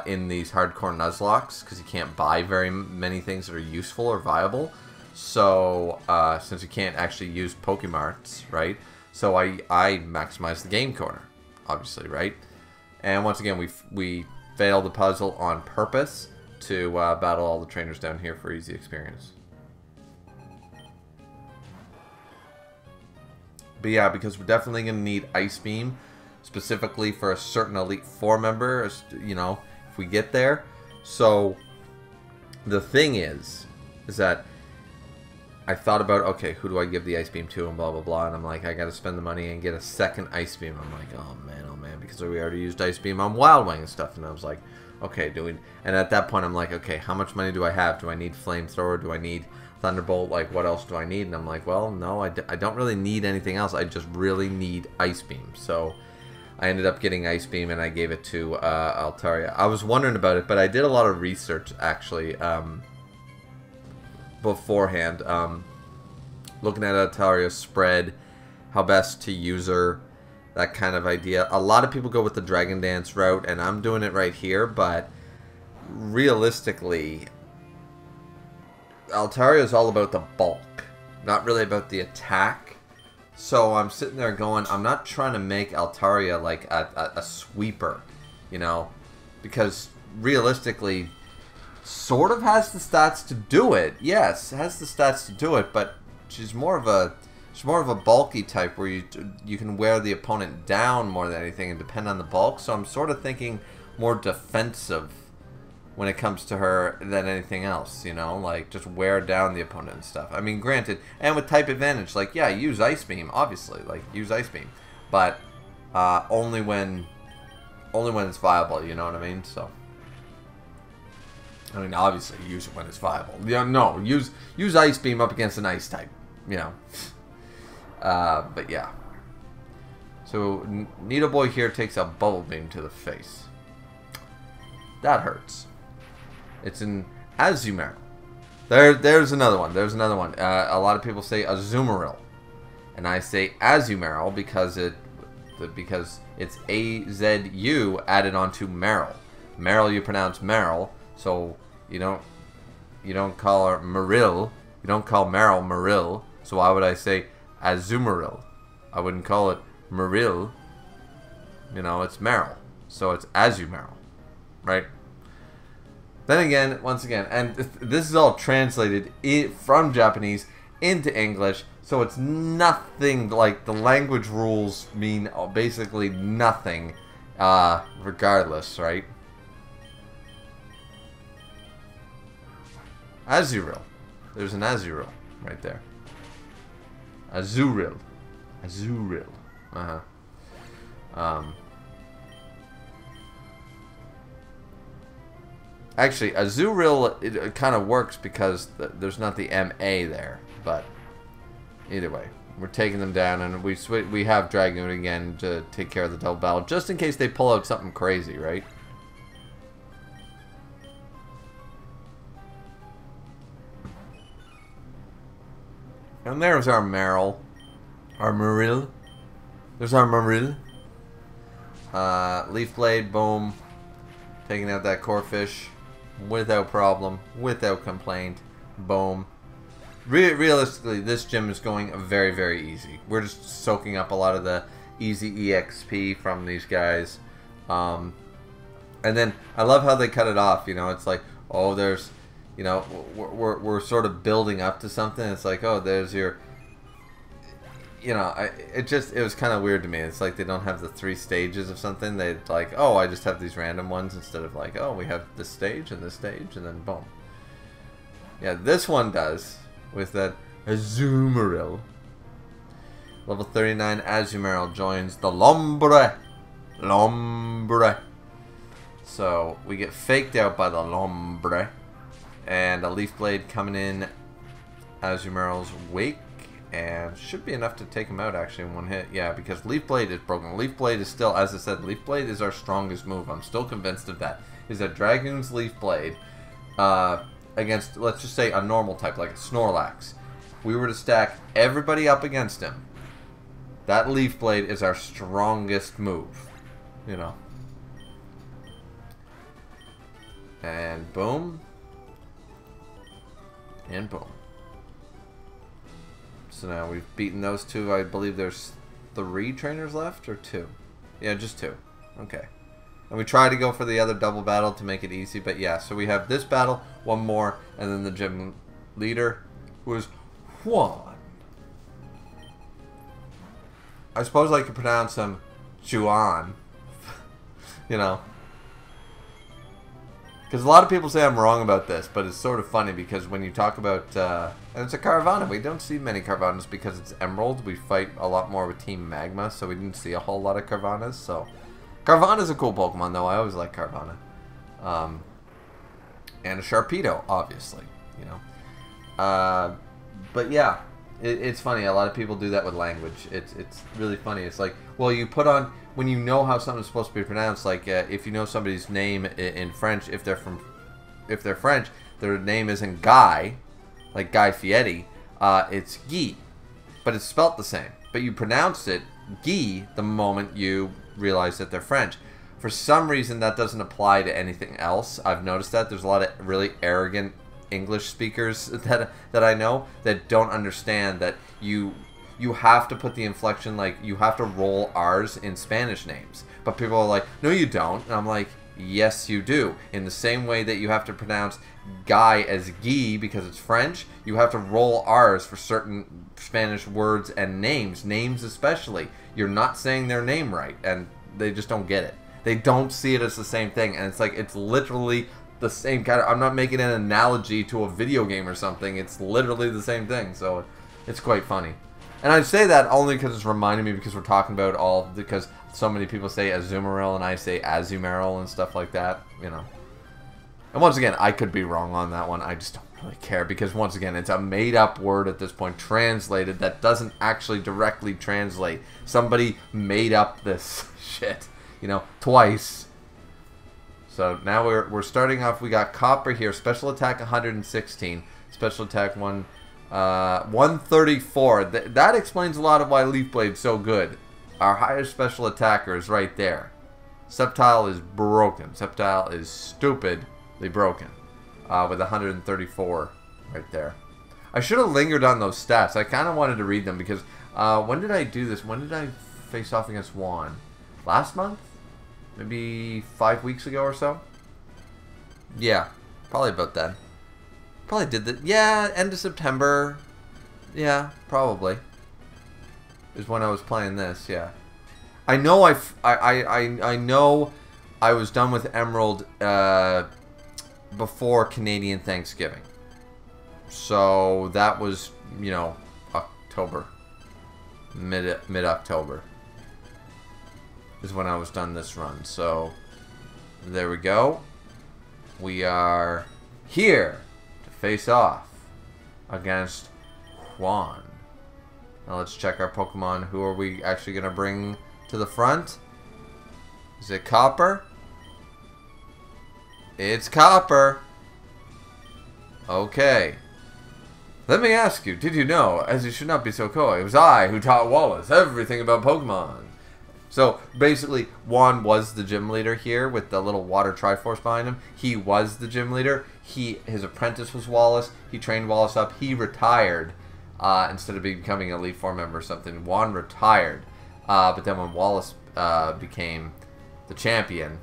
in these hardcore Nuzlockes. Because you can't buy very many things that are useful or viable. So, since you can't actually use PokeMarts, right? So I maximized the game corner, obviously, right? And once again, we failed the puzzle on purpose to battle all the trainers down here for easy experience. But yeah, because we're definitely going to need Ice Beam, specifically for a certain Elite Four member, you know, if we get there. So, the thing is that I thought about, okay, who do I give the Ice Beam to and blah, blah, blah. And I'm like, I got to spend the money and get a second Ice Beam. I'm like, oh, man, because we already used Ice Beam on Wild Wing and stuff. And I was like, okay, and at that point, I'm like, okay, how much money do I have? Do I need Flamethrower? Do I need Thunderbolt? Like, what else do I need? And I'm like, well, no, I don't really need anything else. I just really need Ice Beam. So I ended up getting Ice Beam and I gave it to Altaria. I was wondering about it, but I did a lot of research, actually, beforehand, looking at Altaria's spread, how best to use her, that kind of idea. A lot of people go with the Dragon Dance route, and I'm doing it right here, but realistically, Altaria is all about the bulk, not really about the attack. So I'm sitting there going, I'm not trying to make Altaria like a sweeper, you know, because realistically, sort of has the stats to do it. Yes, has the stats to do it, but she's more of a bulky type where you can wear the opponent down more than anything and depend on the bulk. So I'm sort of thinking more defensive when it comes to her than anything else, you know, like just wear down the opponent and stuff. I mean, granted, and with type advantage, like yeah, use Ice Beam, obviously, like use Ice Beam, but only when it's viable, you know what I mean? So I mean, obviously, use it when it's viable. Yeah, no, use Ice Beam up against an Ice type, you know. But yeah. So Needle Boy here takes a Bubble Beam to the face. That hurts. It's an Azumarill. There's another one. There's another one. A lot of people say Azumarill, and I say Azumarill because it's A-Z-U added onto Marill. Marill you pronounce Marill, so you don't call her Marill. You don't call Marill Marill. So why would I say Azumarill? I wouldn't call it Marill. You know, it's Marill, so it's Azumarill, right? Then again, once again, and this is all translated from Japanese into English, so it's nothing like the language rules mean basically nothing, regardless, right? Azurill. There's an Azurill right there. Azurill. Azurill. Actually, Azurill, it kind of works because there's not the MA there, but either way, we're taking them down, and we have Dragoon again to take care of the double battle, just in case they pull out something crazy, right? And there's our Marill. Our Marill. There's our Marill. Leaf Blade, boom. Taking out that Corphish without problem, without complaint. Boom. Realistically, this gym is going very, very easy. We're just soaking up a lot of the easy EXP from these guys. And then I love how they cut it off. You know, it's like, oh, there's, you know, we're sort of building up to something. It's like, oh, there's your, you know, it was kind of weird to me. It's like they don't have the 3 stages of something. They like, oh, I just have these random ones instead of like, oh, we have this stage and this stage, and then boom. Yeah, this one does with that Azumarill. Level 39 Azumarill joins the Lombre. Lombre. So we get faked out by the Lombre. And a Leaf Blade coming in Azumarill's wake. And should be enough to take him out actually in one hit. Yeah, because Leaf Blade is broken. Leaf Blade is still, as I said, Leaf Blade is our strongest move. I'm still convinced of that. Is that Dragoon's Leaf Blade against, let's just say, a normal type, like a Snorlax. We were to stack everybody up against him. That Leaf Blade is our strongest move. You know. And boom. And boom. So now we've beaten those 2. I believe there's 3 trainers left, or 2? Yeah, just 2. Okay. And we tried to go for the other double battle to make it easy, but yeah. So we have this battle, 1 more, and then the gym leader, who is Juan. I suppose I could pronounce him Juan. You know. Because a lot of people say I'm wrong about this, but it's sort of funny because when you talk about, and it's a Carvanha, we don't see many Carvanhas because it's Emerald. We fight a lot more with Team Magma, so we didn't see a whole lot of Carvanhas. So, Carvanha's a cool Pokemon though. I always like Carvanha. And a Sharpedo, obviously, you know. But yeah, it's funny. A lot of people do that with language. It's really funny. It's like, well, you put on, when you know how something's supposed to be pronounced, like if you know somebody's name in French, if they're French, their name isn't Guy, like Guy Fieri, it's Guy, but it's spelt the same. But you pronounce it Guy the moment you realize that they're French. For some reason, that doesn't apply to anything else. I've noticed that there's a lot of really arrogant English speakers that I know that don't understand that you have to put the inflection, like you have to roll R's in Spanish names. But people are like, no you don't. And I'm like, Yes, you do. In the same way that you have to pronounce guy as Guy because it's French, you have to roll R's for certain Spanish words and names. Names especially. You're not saying their name right, and they just don't get it. They don't see it as the same thing, and it's like, it's literally the same kind of... I'm not making an analogy to a video game or something. It's literally the same thing, so it's quite funny. And I say that only because it's reminding me, because we're talking about all... because so many people say Azumarill and I say Azumarill and stuff like that, you know. And once again, I could be wrong on that one. I just don't really care, because once again, it's a made-up word at this point, translated, that doesn't actually directly translate. Somebody made up this shit, you know, twice. So now we're starting off. We got Copper here, special attack 116, special attack 134. That explains a lot of why Leaf Blade's so good. Our highest special attacker is right there. Sceptile is broken. Sceptile is stupidly broken. With 134 right there. I should have lingered on those stats. I kind of wanted to read them because when did I do this? When did I face off against Juan? Last month? Maybe 5 weeks ago or so? Yeah, probably about then. Probably did that. Yeah, end of September. Yeah, probably. Is when I was playing this, yeah. I know I know I was done with Emerald before Canadian Thanksgiving. So that was, you know, October. Mid-October is when I was done this run. So there we go. We are here to face off against Juan. Now let's check our Pokemon. Who are we actually going to bring to the front? Is it Copper? It's Copper. Okay. Let me ask you, did you know, as you should not be so coy, it was I who taught Wallace everything about Pokemon. So basically, Juan was the gym leader here with the little water Triforce behind him. He was the gym leader. His apprentice was Wallace. He trained Wallace up. He retired. Instead of becoming a Elite Four member or something, Juan retired. But then when Wallace became the champion,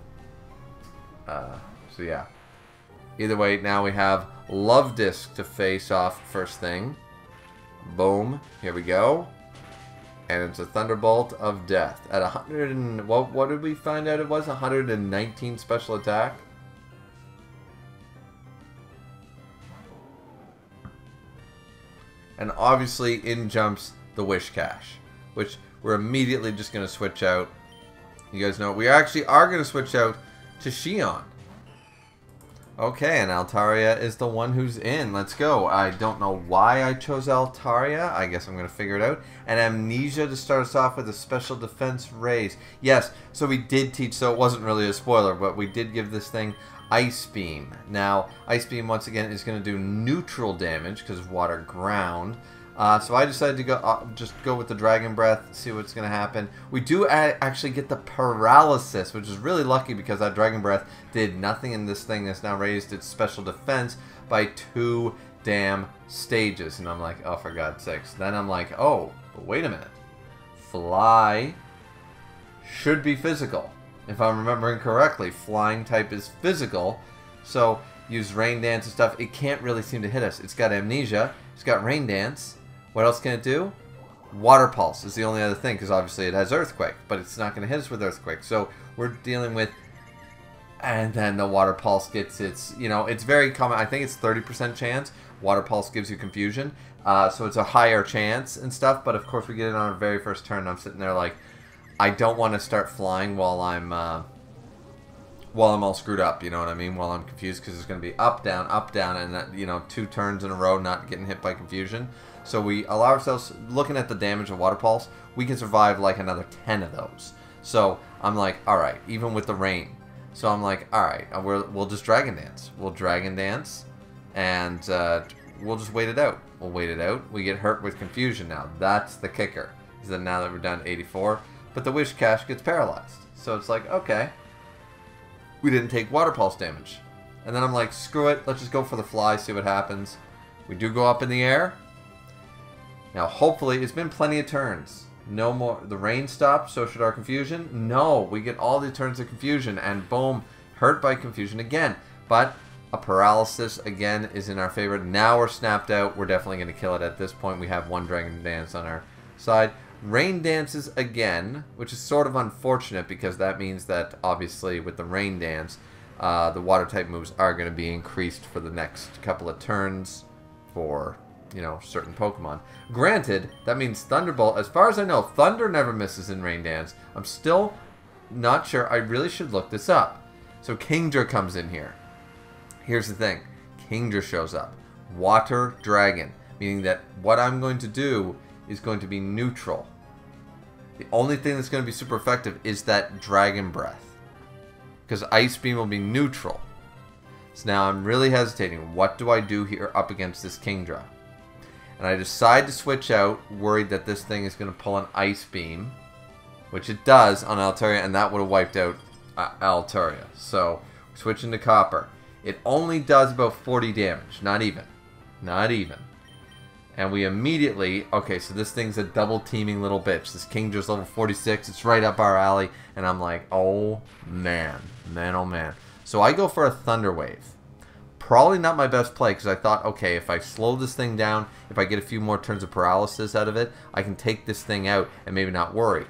so yeah. Either way, now we have Love Disc to face off first thing. Boom. Here we go. And it's a Thunderbolt of Death at 100 and what did we find out it was? 119 special attack. And obviously in jumps the Wish Cache, which we're immediately just going to switch out. You guys know we actually are going to switch out to Shion. Okay, and Altaria is the one who's in. Let's go. I don't know why I chose Altaria. I guess I'm going to figure it out. And Amnesia to start us off with a special defense raise. Yes, so we did teach, so it wasn't really a spoiler, but we did give this thing Ice Beam. Now, Ice Beam, once again, is going to do neutral damage because of water ground. So I decided to go just go with the Dragon Breath, see what's going to happen. We do actually get the Paralysis, which is really lucky because that Dragon Breath did nothing, and this thing has now raised its special defense by 2 damn stages. And I'm like, oh, for God's sakes. Then I'm like, oh, but wait a minute. Fly should be physical. If I'm remembering correctly, flying type is physical. So use Rain Dance and stuff. It can't really seem to hit us. It's got Amnesia. It's got Rain Dance. What else can it do? Water Pulse is the only other thing, because obviously it has Earthquake, but it's not going to hit us with Earthquake. So we're dealing with, and then the Water Pulse gets its, you know, it's very common. I think it's 30% chance. Water Pulse gives you confusion, so it's a higher chance and stuff. But of course, we get it on our very first turn. And I'm sitting there like, I don't want to start flying while I'm all screwed up. You know what I mean? While I'm confused, because it's going to be up, down, and that, you know, 2 turns in a row, not getting hit by confusion. So we allow ourselves, looking at the damage of Water Pulse, we can survive like another 10 of those. So I'm like, alright, even with the rain. So I'm like, alright, we'll just Dragon Dance. We'll Dragon Dance, and we'll just wait it out. We'll wait it out. We get hurt with confusion now. That's the kicker. Is that now that we're down to 84, but the Wish Cache gets paralyzed. So it's like, okay, we didn't take Water Pulse damage. And then I'm like, screw it, let's just go for the fly, see what happens. We do go up in the air. Now, hopefully, it's been plenty of turns. No more. The rain stopped, so should our confusion. No, we get all the turns of confusion, and boom, hurt by confusion again. But a paralysis again is in our favor. Now we're snapped out. We're definitely going to kill it at this point. We have one Dragon Dance on our side. Rain dances again, which is sort of unfortunate because that means that obviously with the Rain Dance, the water type moves are going to be increased for the next couple of turns for, you know, certain Pokemon. Granted, that means Thunderbolt. As far as I know, Thunder never misses in Rain Dance. I'm still not sure. I really should look this up. So Kingdra comes in here. Here's the thing. Kingdra shows up. Water Dragon, meaning that what I'm going to do is going to be neutral. The only thing that's going to be super effective is that Dragon Breath, because Ice Beam will be neutral. So now I'm really hesitating. What do I do here up against this Kingdra? And I decide to switch out, worried that this thing is going to pull an Ice Beam, which it does on Altaria, and that would have wiped out Altaria. So switching to Copper. It only does about 40 damage. Not even. Not even. And we immediately... Okay, so this thing's a double teaming little bitch. This Kingdra's level 46. It's right up our alley. And I'm like, oh man. Man, oh man. So I go for a Thunder Wave. Probably not my best play because I thought, okay, if I slow this thing down, if I get a few more turns of paralysis out of it, I can take this thing out and maybe not worry.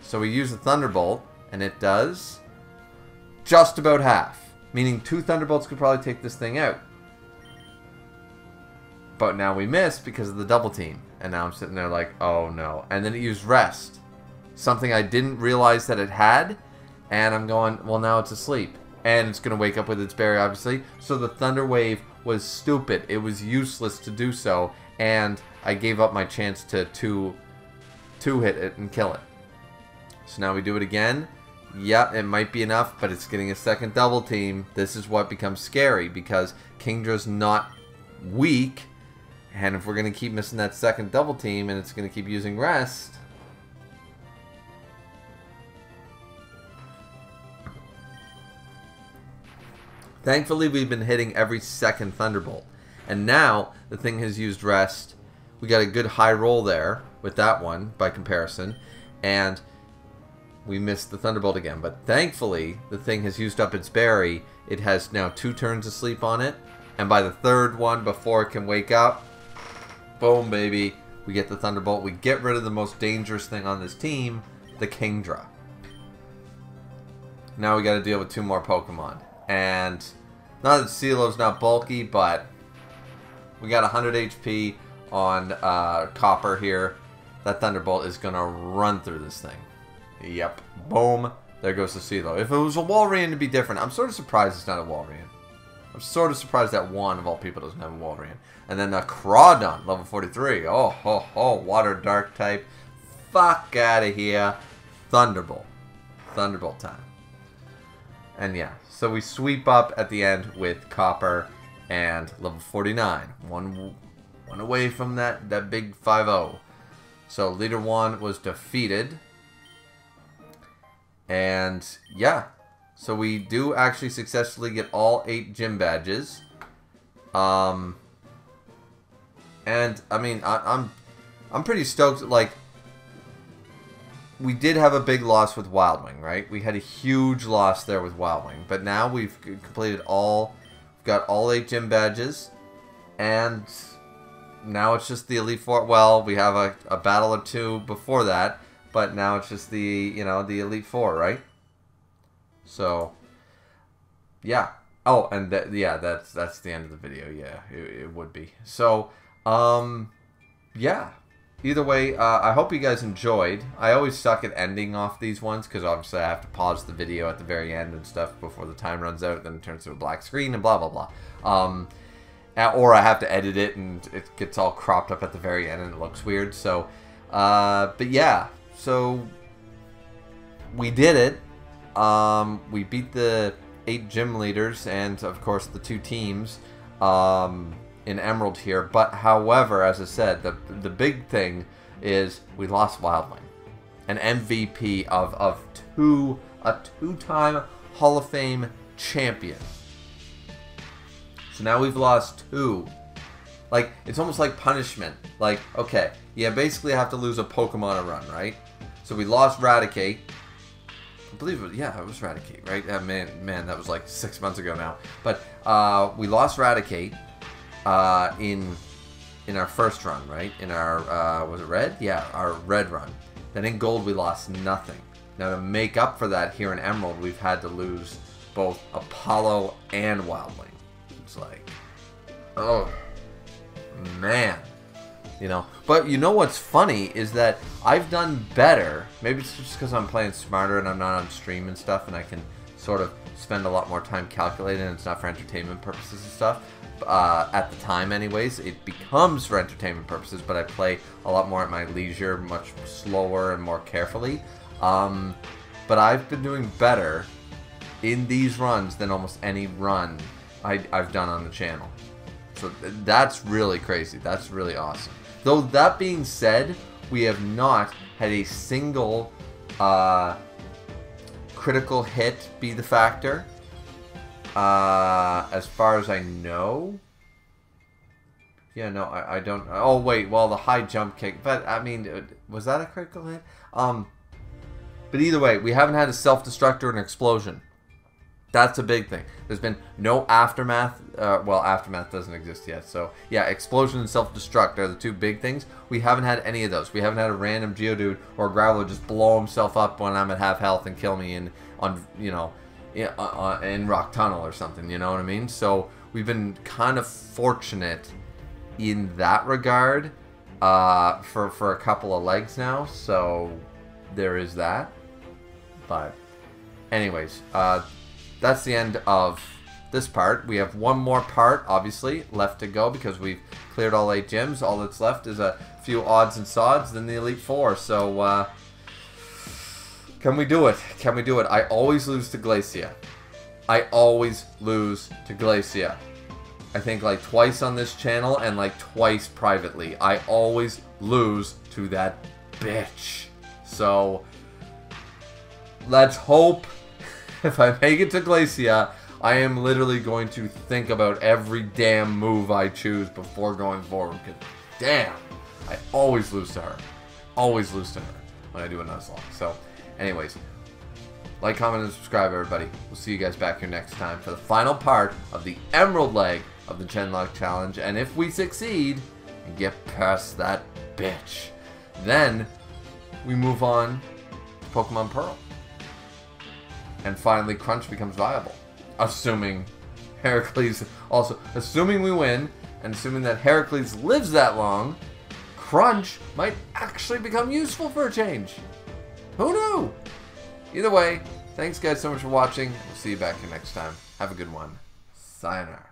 So we use a Thunderbolt, and it does just about half. Meaning 2 Thunderbolts could probably take this thing out. But now we miss because of the double team. And now I'm sitting there like, oh no. And then it used Rest. Something I didn't realize that it had. And I'm going, well, now it's asleep. And it's going to wake up with its berry, obviously. So the Thunder Wave was stupid. It was useless to do so. And I gave up my chance to two-hit it and kill it. So now we do it again. Yeah, it might be enough, but it's getting a second double team. This is what becomes scary because Kingdra's not weak. And if we're going to keep missing that second double team and it's going to keep using Rest... Thankfully, we've been hitting every second Thunderbolt. And now, the thing has used Rest. We got a good high roll there with that one, by comparison. And we missed the Thunderbolt again. But thankfully, the thing has used up its berry. It has now 2 turns of sleep on it. And by the third one, before it can wake up, boom, baby, we get the Thunderbolt. We get rid of the most dangerous thing on this team, the Kingdra. Now we got to deal with 2 more Pokemon. And not that CeeLo's not bulky, but we got 100 HP on Copper here. That Thunderbolt is going to run through this thing. Yep. Boom. There goes the CeeLo. If it was a Walrein, it'd be different. I'm sort of surprised it's not a Walrein. I'm sort of surprised that one of all people doesn't have a Walrein. And then a Crawdon, level 43. Oh, ho, ho. Water Dark type. Fuck out of here. Thunderbolt. Thunderbolt time. And yeah, so we sweep up at the end with Copper and level 49. One away from that big 5-0. So Leader 1 was defeated. And yeah, so we do actually successfully get all 8 gym badges. And I mean, I'm pretty stoked. Like, we did have a big loss with Wild Wing, right? We had a huge loss there with Wild Wing. But now we've completed we've got all 8 gym badges. And now it's just the Elite Four. Well, we have a battle or 2 before that. But now it's just the, you know, the Elite Four, right? So, yeah. Oh, and yeah, that's the end of the video. Yeah, it would be. So, yeah. Either way, I hope you guys enjoyed. I always suck at ending off these ones because obviously I have to pause the video at the very end and stuff before the time runs out. Then it turns to a black screen and blah, blah, blah. Or I have to edit it and it gets all cropped up at the very end and it looks weird. So, but yeah. So, we did it. We beat the 8 gym leaders and, of course, the 2 teams. In Emerald here, but however, as I said, the big thing is we lost Wild Wing, an MVP of a 2-time Hall of Fame champion. So now we've lost 2. Like, it's almost like punishment. Like, okay, yeah, basically I have to lose a Pokemon a run, right? So we lost Raticate. I believe it was, yeah, it was Raticate, right? Man, that was like 6 months ago now. But we lost Raticate in our first run, right? In our, was it red? Yeah, our red run. Then in gold, we lost nothing. Now to make up for that here in Emerald, we've had to lose both Apollo and Wildling. It's like, oh, man. You know, but you know what's funny is that I've done better. Maybe it's just because I'm playing smarter and I'm not on stream and stuff, and I can sort of spend a lot more time calculating, and it's not for entertainment purposes and stuff. At the time, anyways, it becomes for entertainment purposes, but I play a lot more at my leisure, much slower and more carefully. But I've been doing better in these runs than almost any run I've done on the channel. So that's really crazy. That's really awesome. Though that being said, we have not had a single critical hit be the factor. As far as I know. Yeah, no, I don't. Oh, wait, well, the high jump kick. But, I mean, was that a critical hit? But either way, we haven't had a self-destruct or an explosion. That's a big thing. There's been no aftermath. Well, aftermath doesn't exist yet. So, yeah, explosion and self-destruct are the two big things. We haven't had any of those. We haven't had a random Geodude or Graveler just blow himself up when I'm at half health and kill me in Rock Tunnel or something. You know what I mean? So, we've been kind of fortunate in that regard for a couple of legs now. So, there is that. But, anyways, that's the end of this part. We have one more part, obviously, left to go because we've cleared all 8 gyms. All that's left is a few odds and sods, then the Elite Four. So, can we do it? Can we do it? I always lose to Glacia. I always lose to Glacia. I think like twice on this channel and like twice privately. I always lose to that bitch. So, let's hope if I make it to Glacia, I am literally going to think about every damn move I choose before going forward. Because, damn, I always lose to her. Always lose to her when I do a Nuzlocke. So, anyways, like, comment, and subscribe, everybody. We'll see you guys back here next time for the final part of the Emerald leg of the GenLocke challenge. And if we succeed and get past that bitch, then we move on to Pokemon Pearl. And finally, Crunch becomes viable. Assuming Heracles also... Assuming we win, and assuming that Heracles lives that long, Crunch might actually become useful for a change. Who knew? Either way, thanks guys so much for watching. We'll see you back here next time. Have a good one. Sayonara.